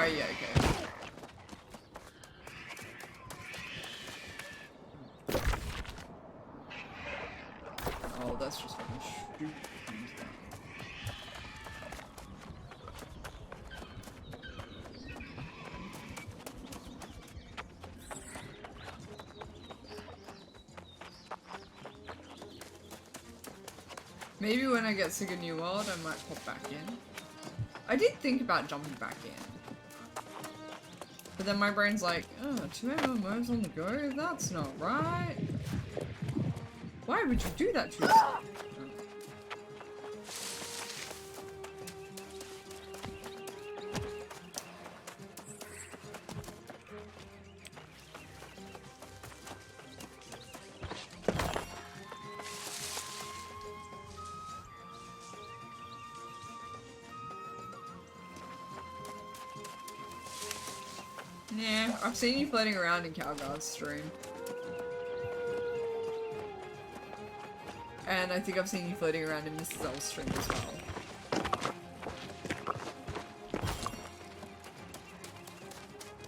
Yeah, okay. Oh, that's just fucking stupid. Maybe when I get sick of New World, I might pop back in. I did think about jumping back in. But then my brain's like, oh, 2 MMOs on the go? That's not right. Why would you do that to yourself? Yeah, I've seen you floating around in Calgar's stream. And I think I've seen you floating around in Mrs. L's stream as well.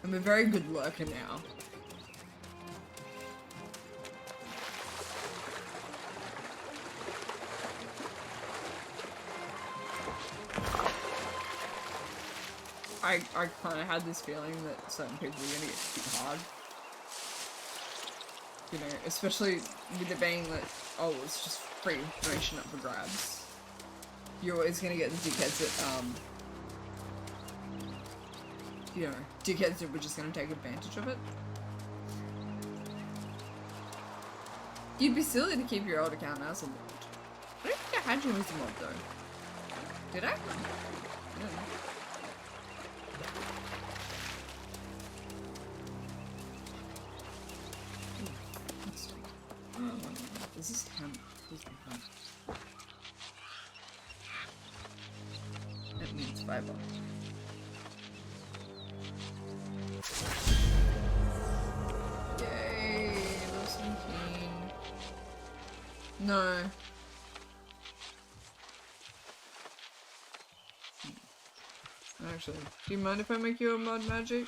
I'm a very good lurker now. I kind of had this feeling that certain people were going to get too hard. You know, especially with it being that, oh, it's just free information up for grabs. You're always going to get the dickheads that, you know, dickheads that were just going to take advantage of it. You'd be silly to keep your old account as a mod. I don't think I had you as a mod though. Did I? No. This is hemp. This is hemp. That means fiber. Yay! Listen keen. No. Actually, do you mind if I make you a mod magic?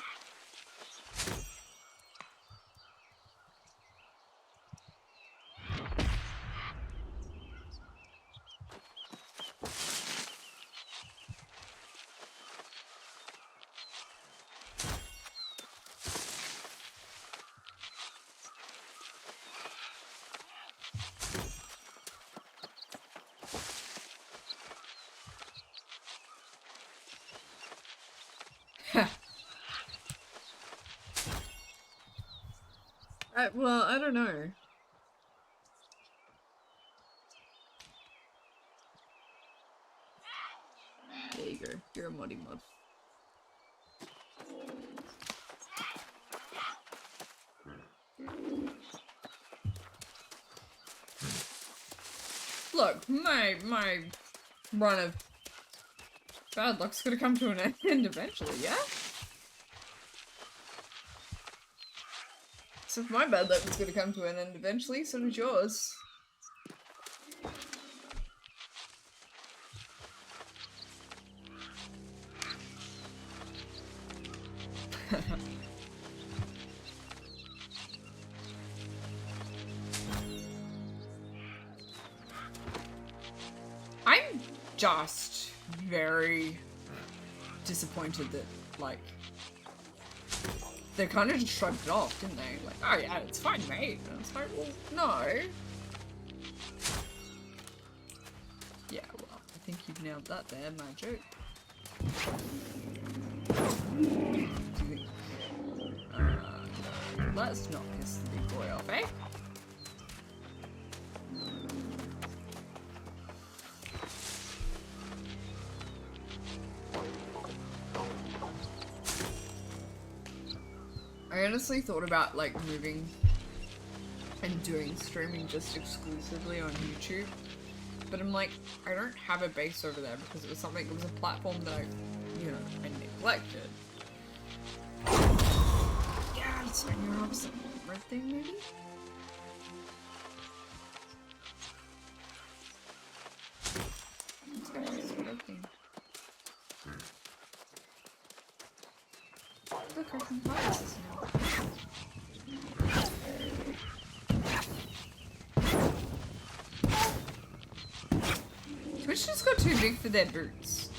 Well, I don't know. There you go. You're a moddy mod. Look, my run of bad luck's gonna come to an end eventually, yeah? So if my bad luck was gonna come to an end eventually, so did yours. I'm just very disappointed that, like, they kind of just shrugged it off, didn't they? Like, oh yeah, it's fine, mate. And I was like, well, no. Yeah, well, I think you've nailed that there, magic. Let's not piss the big boy off, eh? I honestly thought about, like, moving and doing streaming just exclusively on YouTube, but I'm like, I don't have a base over there because it was a platform that I, you know, I neglected. Yeah, it's like your opposite red thing, maybe? Let's go with this red thing. Look, I can fly this now. Twitch just got too big for their boots.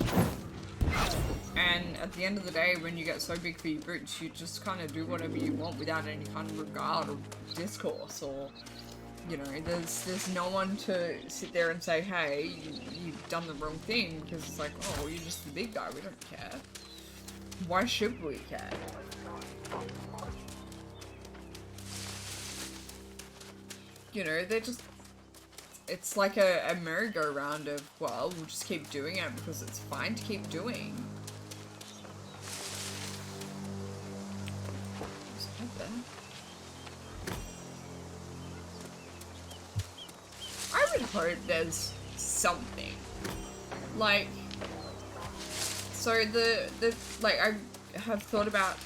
And at the end of the day, when you get so big for your boots, you just kind of do whatever you want without any kind of regard or discourse, or, you know, there's no one to sit there and say, hey, you've done the wrong thing, because it's like, oh, well, you're just the big guy, we don't care. Why should we care? You know, they're just... It's like a merry-go-round of, well, we'll just keep doing it because it's fine to keep doing. What's that there? I would hope there's something. Like... So like, I have thought about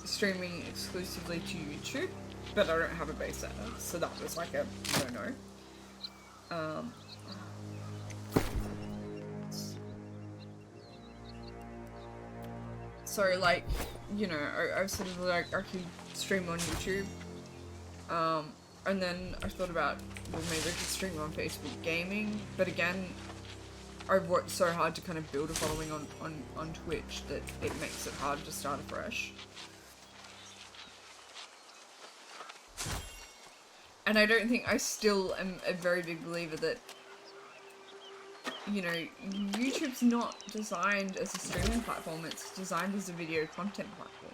streaming exclusively to YouTube, but I don't have a base setter, so that was like a no-no. So like, you know, I was sort of like, I could stream on YouTube, and then I thought about, well, maybe I could stream on Facebook Gaming, but again, I've worked so hard to kind of build a following on Twitch that it makes it hard to start afresh. And I don't think, I still am a very big believer that, you know, YouTube's not designed as a streaming platform, it's designed as a video content platform.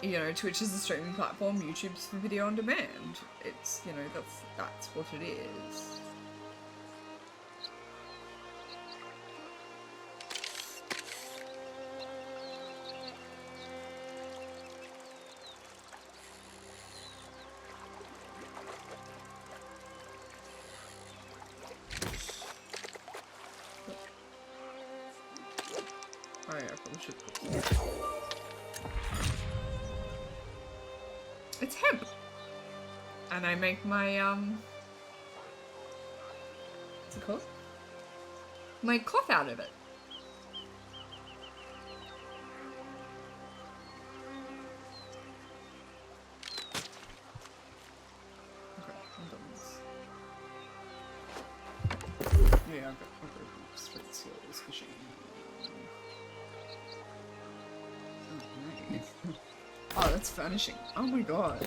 You know, Twitch is a streaming platform, YouTube's for video on demand. It's, you know, that's what it is. Oh yeah, I probably should put some. It's hemp! And I make my, what's it called? My cloth out of it. Okay, I'm done with this. Yeah, I've got straight skills, fishing. Oh, nice. Oh, that's furnishing. Oh my god.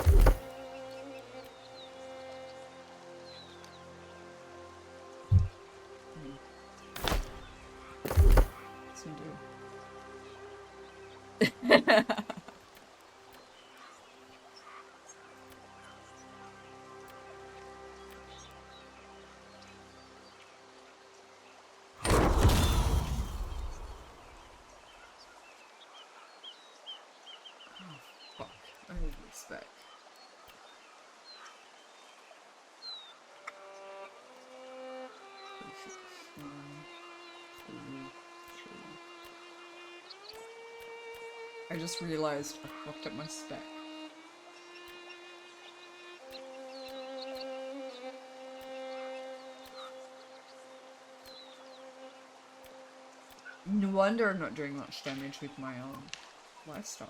What's he do? I need to spec. I just realized I fucked up my spec. No wonder I'm not doing much damage with my lifestyle.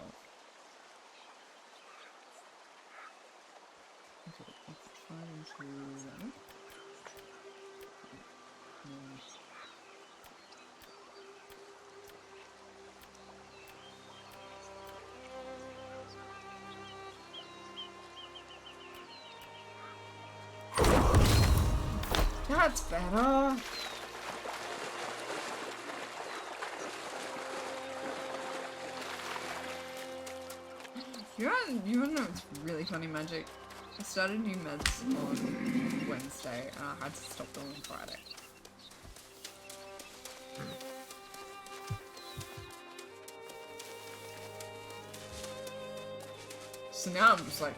Okay, let's try into that. That's better. You wanna know what's really funny, Magic? I started new meds on Wednesday and I had to stop them on Friday. So now I'm just like...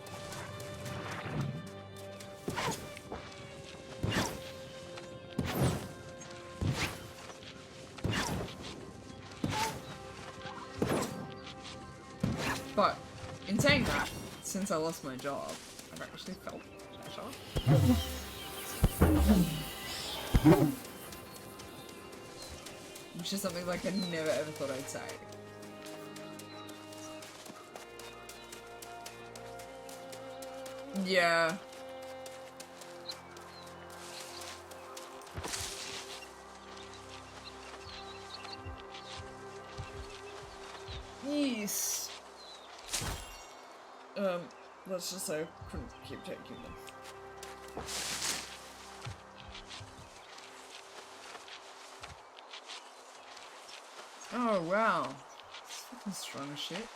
But, in saying that, since I lost my job, I've actually felt better. Which is something like I never ever thought I'd say. Yeah. Yes. Let's just say I couldn't keep taking them. Oh wow. It's fucking strong as shit.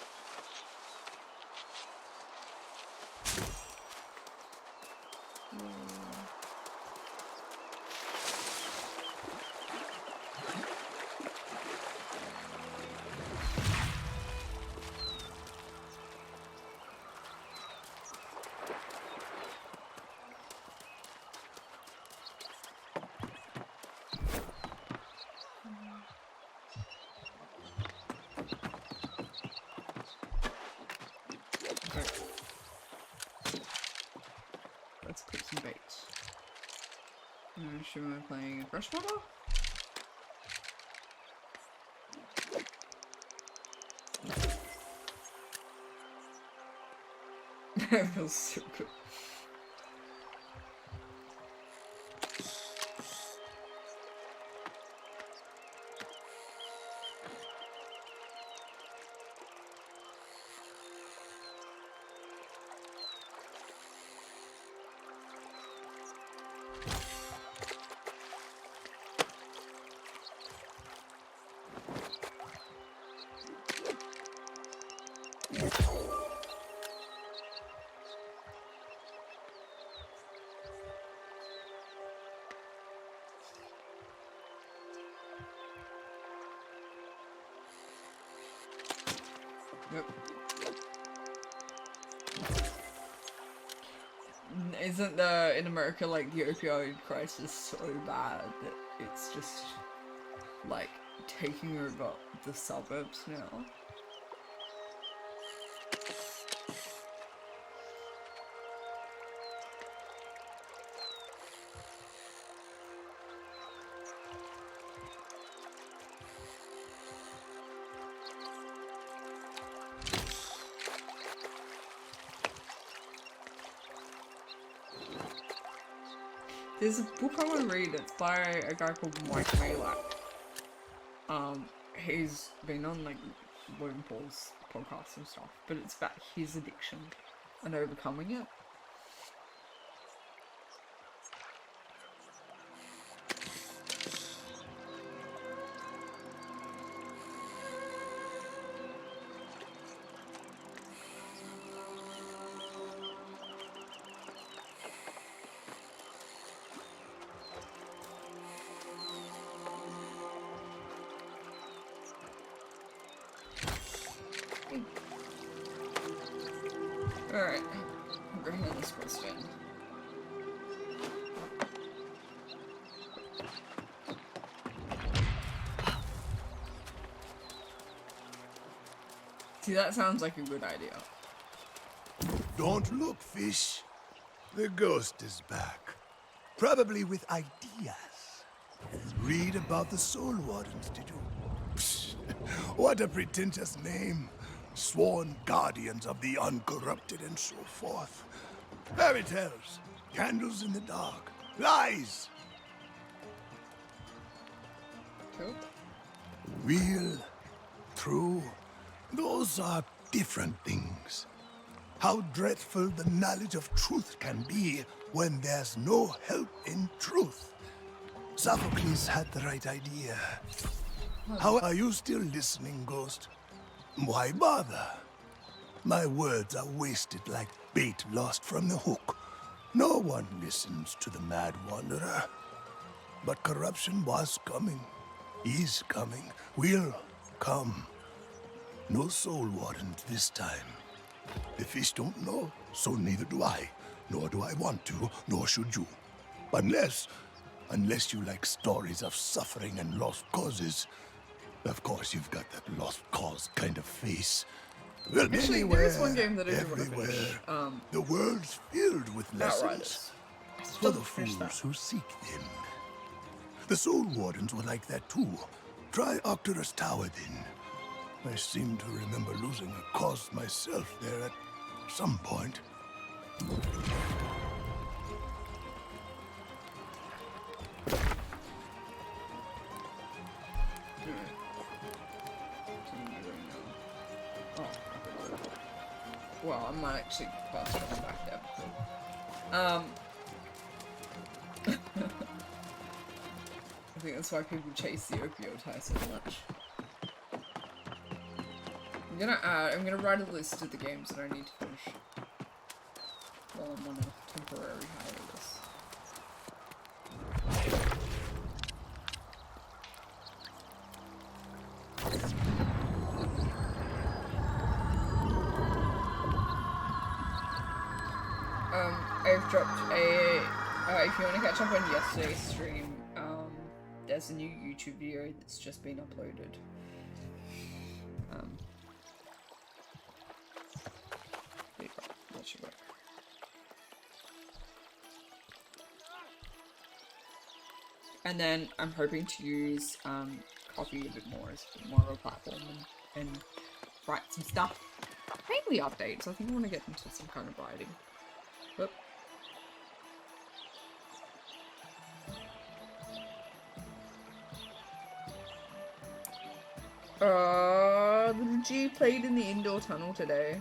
Should we be playing freshwater? That feels so good. Yep. Isn't in America like the opioid crisis so bad that it's just like taking over the suburbs now? There's a book I want to read. It's by a guy called Mike Malak. He's been on like Logan Paul's podcast and stuff, but it's about his addiction and overcoming it. Alright, I'm bringing in this question. See, that sounds like a good idea. Don't look, fish. The ghost is back. Probably with ideas. Read about the Soul Wardens, did you? Psst. What a pretentious name. Sworn guardians of the uncorrupted and so forth. Fairy tales, candles in the dark, lies. Cool. Real, true, those are different things. How dreadful the knowledge of truth can be when there's no help in truth. Sophocles had the right idea. How are you still listening, Ghost? Why bother? My words are wasted like bait lost from the hook. No one listens to the mad wanderer. But corruption was coming, is coming, will come. No soul wardens this time. The fish don't know, so neither do I. Nor do I want to, nor should you. Unless you like stories of suffering and lost causes. Of course, you've got that lost cause kind of face. Well, Actually, anywhere, there is one game that I do want to everywhere, finish. the world's filled with lessons Outriders. I for still the haven't finished fools that. who seek them. The Soul Wardens were like that too. Try Octorus Tower then. I seem to remember losing a cause myself there at some point. Well, I might actually pass it on back there. I think that's why people chase the opioid high so much. I'm gonna write a list of the games that I need to finish while I'm on a temporary hiatus. I've dropped a, if you want to catch up on yesterday's stream, there's a new YouTube video that's just been uploaded. There you go. That should work. And then I'm hoping to use coffee a bit more as a bit more of a platform and write some stuff. Mainly updates. I think I want to get into some kind of writing. Whoop. Little G played in the indoor tunnel today.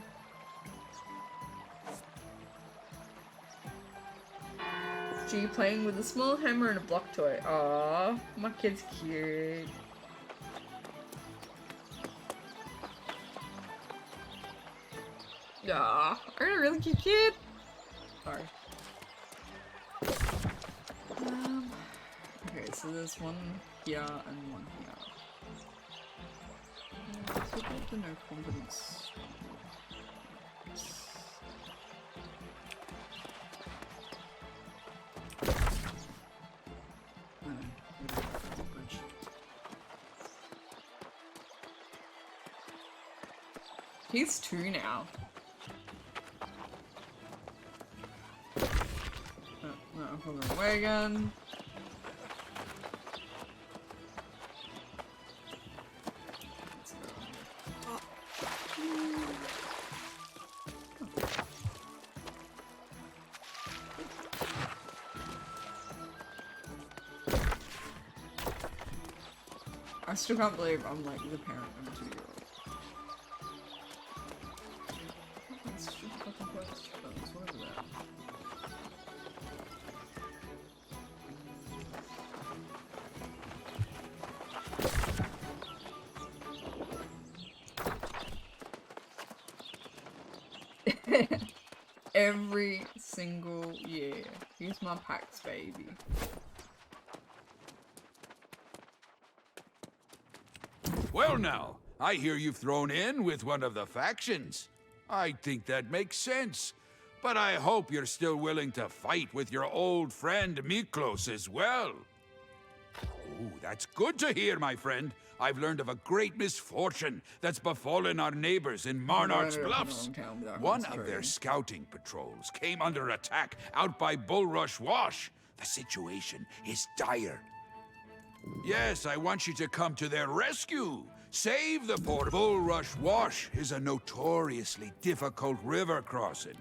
G playing with a small hammer and a block toy. Aww, my kid's cute. Aww, I got a really cute kid. Sorry. Okay, so there's one here and one here. Let's look at the no confidence. He's 2 now. Oh, no, I'm going away again. I still can't believe I'm like the parent of a 2-year-old. That's stupid fucking questions. What is that? Every single year. Here's my Pax baby. Well now, I hear you've thrown in with one of the factions. I think that makes sense. But I hope you're still willing to fight with your old friend Miklos as well. Oh, that's good to hear, my friend. I've learned of a great misfortune that's befallen our neighbors in Marnard's Bluffs. One of their scouting patrols came under attack out by Bulrush Wash. The situation is dire. Yes, I want you to come to their rescue. Save the poor. Bulrush Wash is a notoriously difficult river crossing.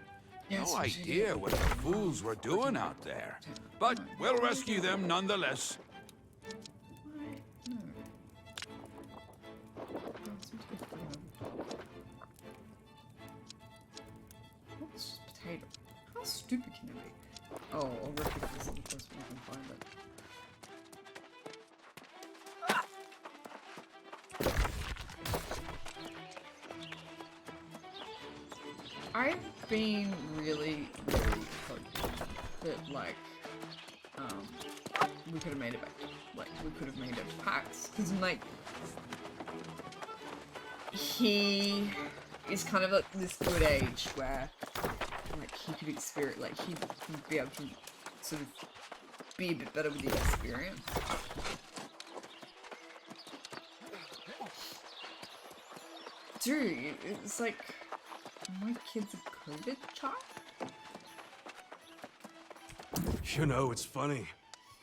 No idea what the fools were doing out there. But we'll rescue them nonetheless. What's potato? How stupid can it be? Oh, I'll repeat this in the first one I can find it. I've been really hoping that, like, we could have made it back. Like, we could have made it packs. Because, like, he is kind of at this good age where, like, he could experience, like, he'd be able to sort of be a bit better with the experience. Dude, it's like, my kid's a COVID child? You know, it's funny.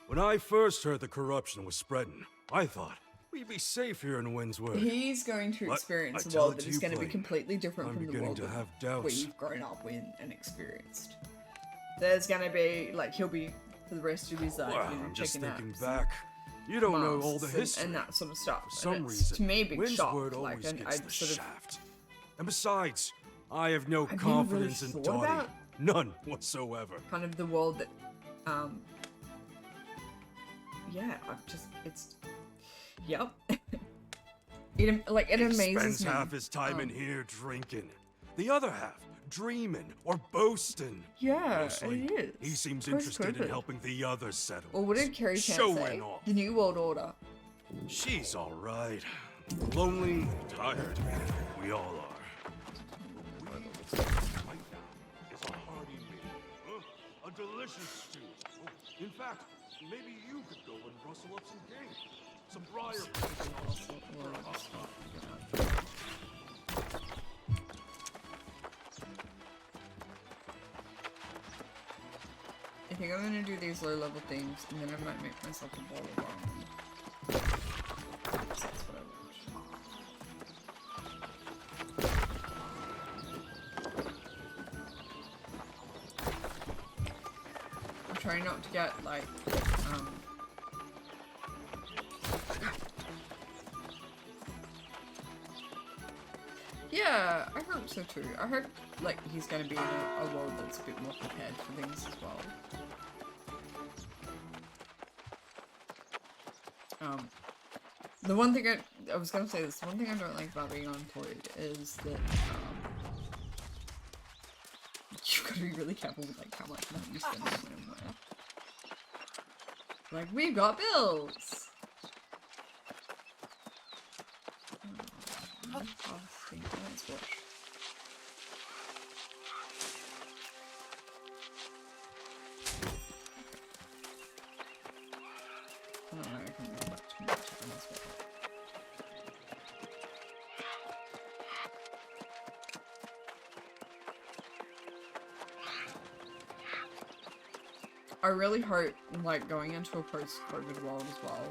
When I first heard the corruption was spreading, I thought we'd be safe here in Windsworth. He's going to But experience I a tell world it that to is you going to be plain. completely different I'm from the beginning world to have that doubts. we've grown up in and experienced. There's going to be, like, he'll be, for the rest of his life, Well, you know, I'm just checking thinking apps, back. You don't know all the masks, and- history. and that sort of stuff. For some and it's, reason, to me, a big shock. Windsworth Like, always and gets I the sort of, shaft. And besides, I have no Have you confidence really in thought Dottie. about- None whatsoever. kind of the world that, yeah, I've just, it's, yep. It amazes Spends me. half his time in here drinking. The other half dreaming or boasting. Yeah, Mostly, it is. he seems interested in Post-COVID. helping the others settle. Well, what did Carrie Chan Showing say? off. The New World Order. She's all right. Lonely, tired. We all are. Right now is a hearty meal. A delicious stew. In fact, maybe you could go and rustle up some game. Some briar. I think I'm gonna do these low level things and then I might make myself a bowl of ramen. That's what I want. I'm trying not to get like, yeah, I hope so too. I hope, like, he's gonna be in a world that's a bit more prepared for things as well. The one thing I was gonna say this, the one thing I don't like about being unemployed is that, you've gotta be really careful with, like, how much money you spend on somewhere. Like, we've got bills! Let's watch. I don't know, I can go back to my chicken as well. I really hope, like, going into a post-COVID world as well,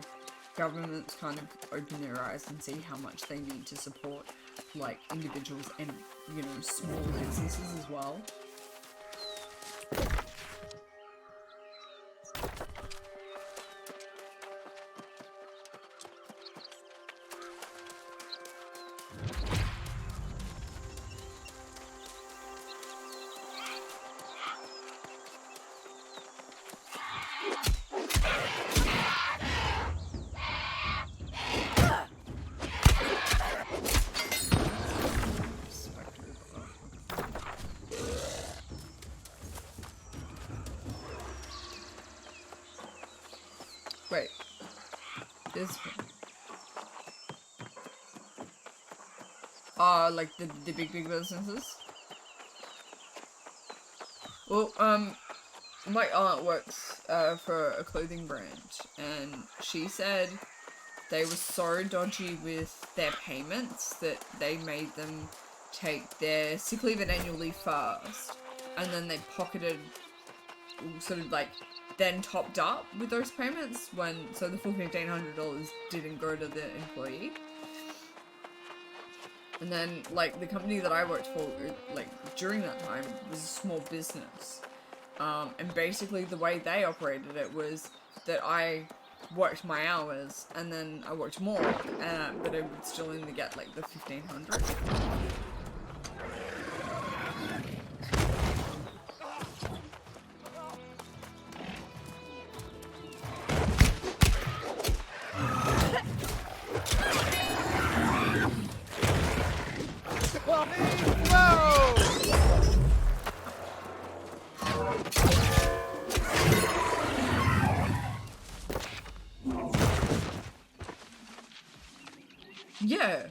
governments kind of open their eyes and see how much they need to support, like, individuals and, you know, small businesses as well. Wait. This one. Like the big businesses? Well, my aunt works, for a clothing brand, and she said they were so dodgy with their payments that they made them take their sick leave and annual leave first, and then they pocketed, sort of like, then topped up with those payments so the full $1,500 didn't go to the employee. And then, like, the company that I worked for, like, during that time was a small business. And basically the way they operated it was that I worked my hours and then I worked more, but I would still only get, like, the $1,500. Yeah.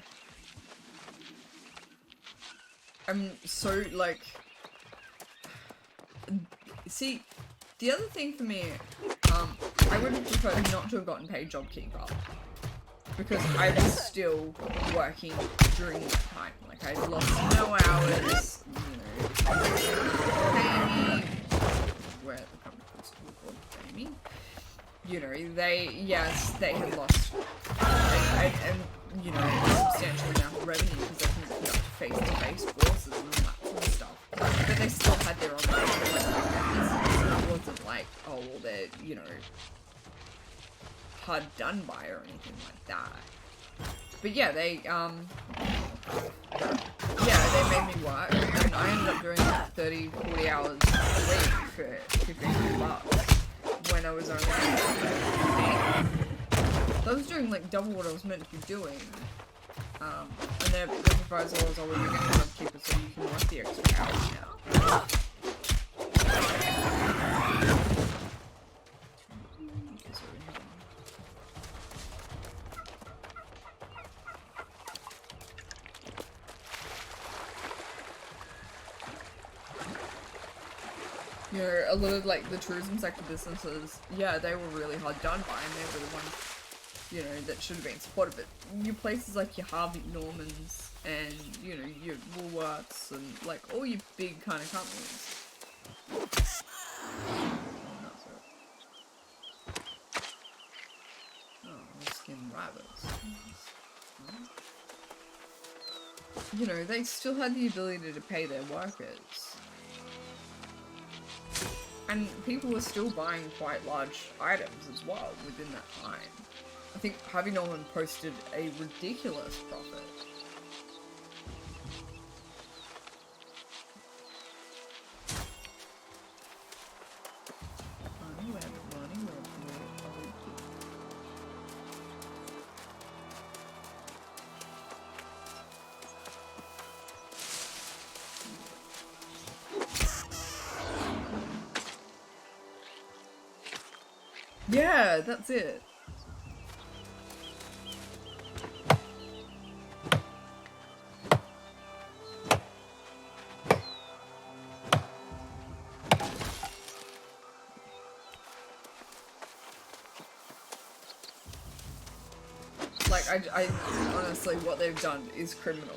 I'm so, like... See, the other thing for me, I would have preferred not to have gotten paid JobKeeper. Because I was still working during that time. Like, I lost no hours, you know, pay me. Where the company was called pay me. You know, they had lost, and you know, a substantial amount of revenue because they couldn't conduct face-to-face courses and all that sort of stuff. But they still had their own business. It wasn't like, oh, well, they're, you know, hard done by or anything like that. But yeah, they made me work, and I ended up doing like 30-40 hours a week for $15 when I was only so I was doing like double what I was meant to be doing. And their proposal was, oh, well, you're getting a JobKeeper so you can work the extra hours now. You know, a lot of, like, the tourism sector businesses, yeah, they were really hard done by, and they were the ones, you know, that should have been supported, but your places like your Harvey Normans, and, you know, your Woolworths, and, like, all your big kind of companies. you know, they still had the ability to pay their workers. And people were still buying quite large items as well within that time. I think Harvey Norman posted a ridiculous profit. Yeah, that's it. Like, I honestly, what they've done is criminal.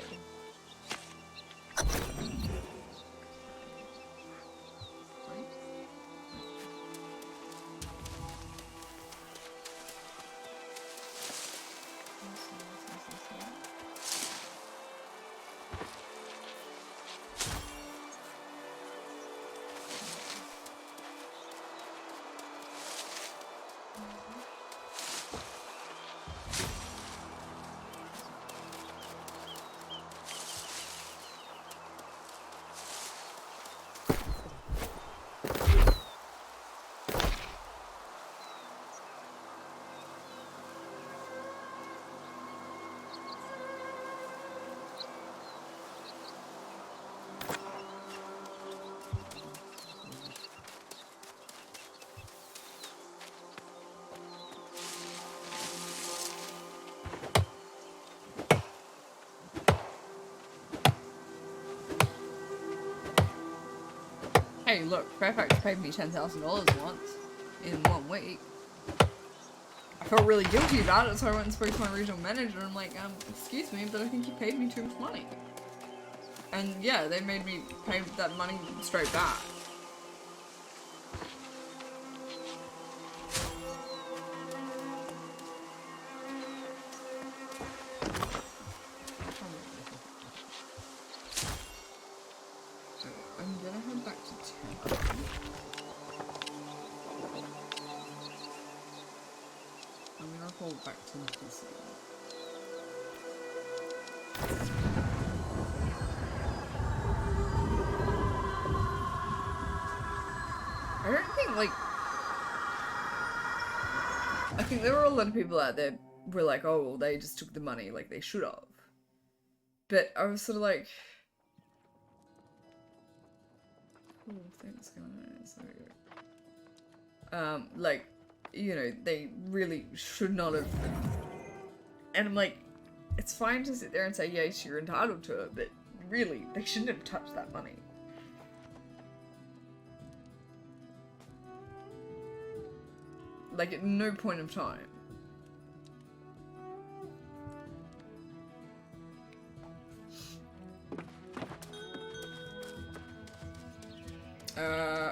Hey, look, Fairfax paid me $10,000 once in 1 week. I felt really guilty about it, so I went and spoke to my regional manager and I'm like, excuse me, but I think you paid me too much money. And yeah, they made me pay that money straight back. I'm gonna head back to town. I'm gonna hold back to the PC. I don't think, like... I think there were a lot of people out there who were like, oh, well, they just took the money like they should have. But I was sort of like... Cool, thanks guys. Like, you know, they really should not have. And I'm like, it's fine to sit there and say, yes, you're entitled to it, but really, they shouldn't have touched that money. Like, at no point of time.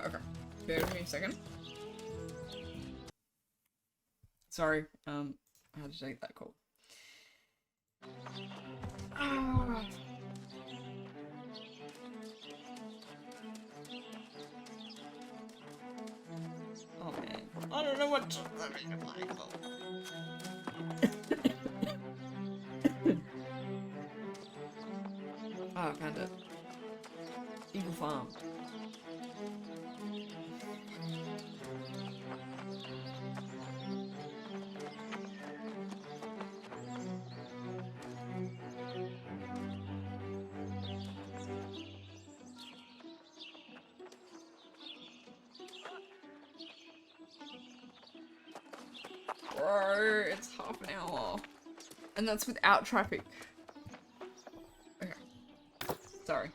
Okay. Bear with me a second. Sorry, I had to take that call. Oh man, I don't know what to... Oh, I found it. Eagle Farm. Bro, it's half an hour. And that's without traffic. Okay. Sorry.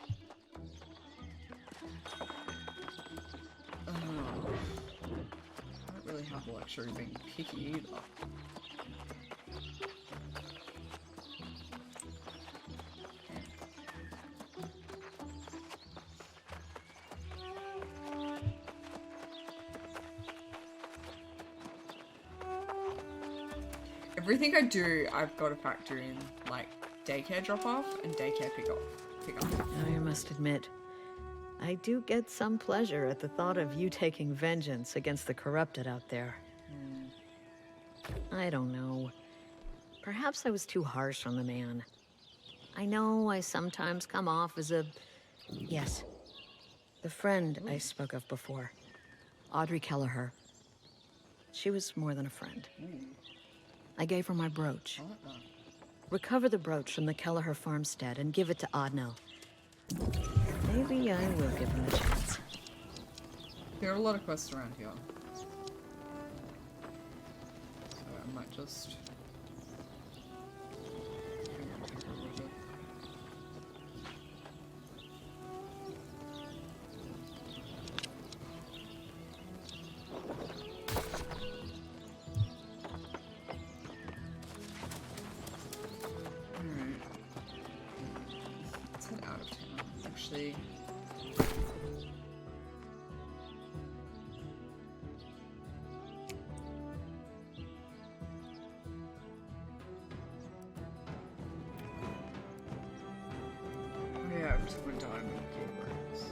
I don't really have the luxury of being picky either. Everything I do, I've got to factor in, like, daycare drop-off and daycare pick-up. I must admit, I do get some pleasure at the thought of you taking vengeance against the corrupted out there. I don't know. Perhaps I was too harsh on the man. I know I sometimes come off as a... Yes. The friend I spoke of before. Audrey Kelleher. She was more than a friend. I gave her my brooch. Recover the brooch from the Kelleher farmstead and give it to Adno. Maybe I will give him a chance. There are a lot of quests around here. So I might just... Actually, yeah, I'm just going to diamond keywords.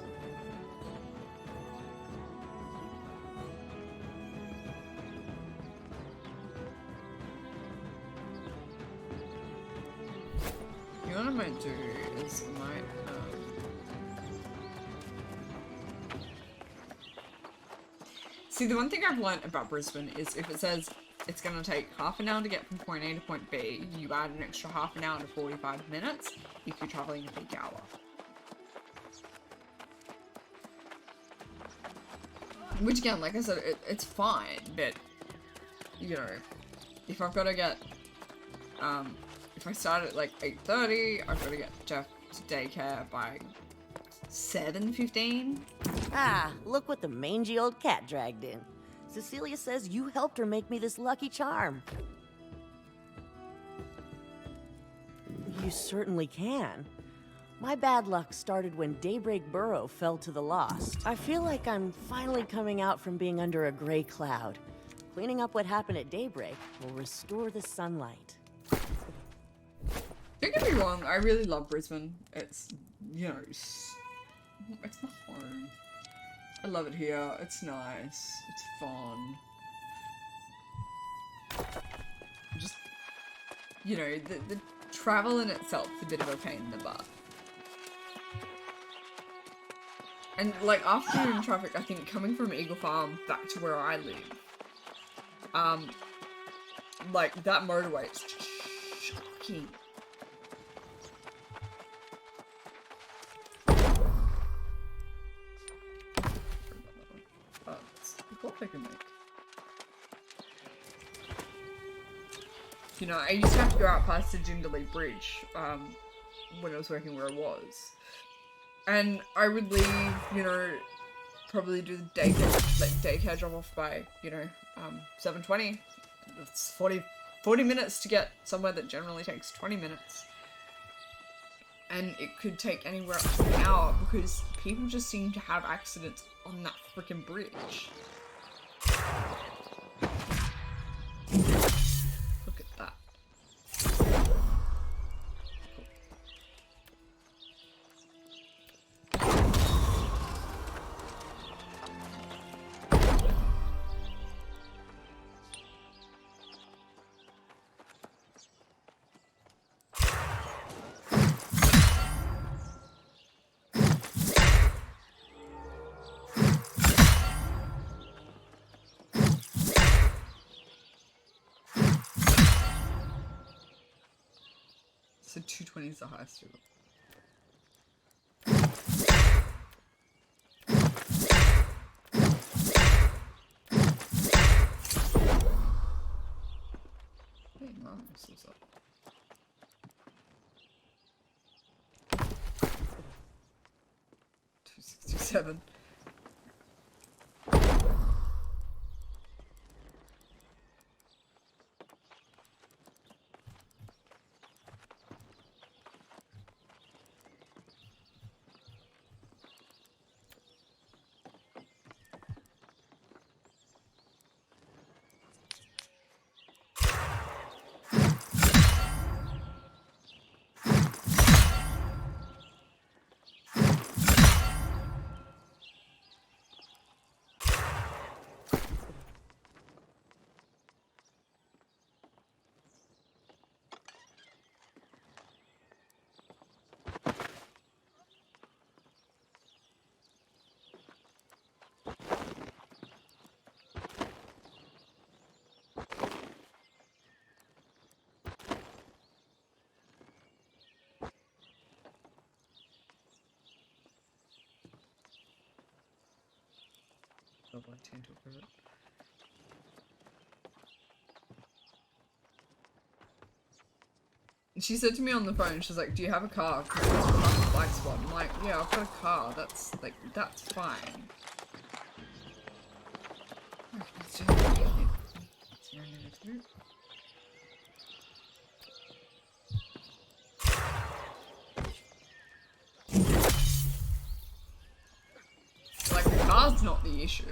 You know what I might do is I might see, the one thing I've learnt about Brisbane is if it says it's going to take half an hour to get from point A to point B, you add an extra half an hour to 45 minutes if you're travelling a peak hour. Which again, like I said, it's fine, but, you know, if I've got to get, if I start at like 8:30, I've got to get Jeff to daycare by 7:15. Ah, look what the mangy old cat dragged in. Cecilia says you helped her make me this lucky charm. You certainly can. My bad luck started when Daybreak Burrow fell to the lost. I feel like I'm finally coming out from being under a gray cloud. Cleaning up what happened at Daybreak will restore the sunlight. Don't get me wrong, I really love Brisbane. It's, you know, it's my home. I love it here. It's nice. It's fun. Just, you know, the travel in itself is a bit of a pain in the butt. And, like, after in traffic, I think coming from Eagle Farm back to where I live, like, that motorway is just shocking. What I can make. You know, I used to have to go out past the Jindalee Bridge, when I was working where I was. And I would leave, you know, probably do the daycare drop off by, you know, 7:20. It's 40 minutes to get somewhere that generally takes 20 minutes. And it could take anywhere up to an hour because people just seem to have accidents on that freaking bridge. Look at that. So 220 is the highest level. Hey, Mom, what's up? $267. the left-hand took of it. She said to me on the phone, she's like, do you have a car? Because it's from the bike squad. I'm like, yeah, I've got a car. That's, like, that's fine. Let's do it. Like, the car's not the issue.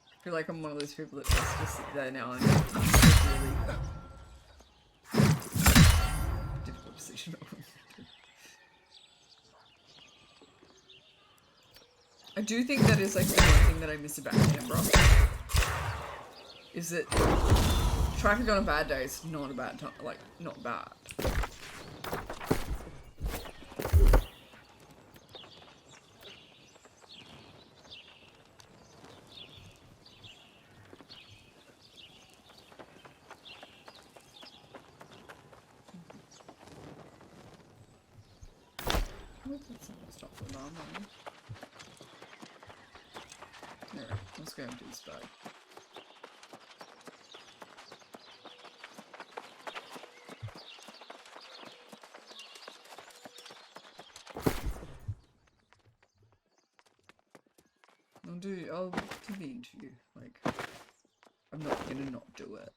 I feel like I'm one of those people that has to sit there now and it's a really difficult decision. I do think that is like the one thing that I miss about Canberra. Is that traffic on a bad day is not a bad time, like, not bad. Stop the alarm on. Alright, let's go and do this bag. I'll do the interview. Like, I'm not gonna not do it.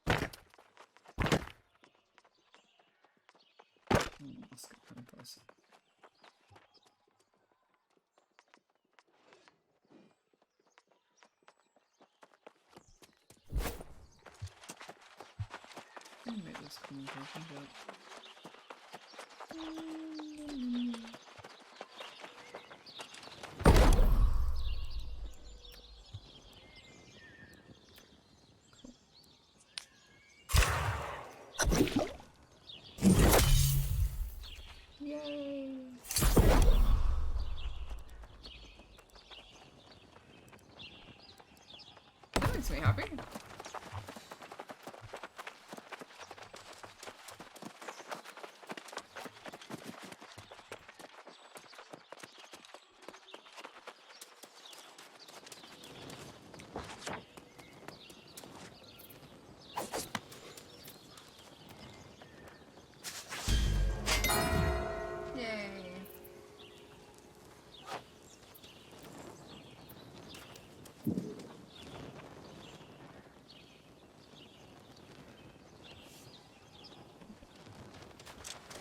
Let's get kind of close. I can make this communication, but... Yay! That makes me happy.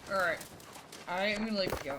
Alright. I am gonna leave it go.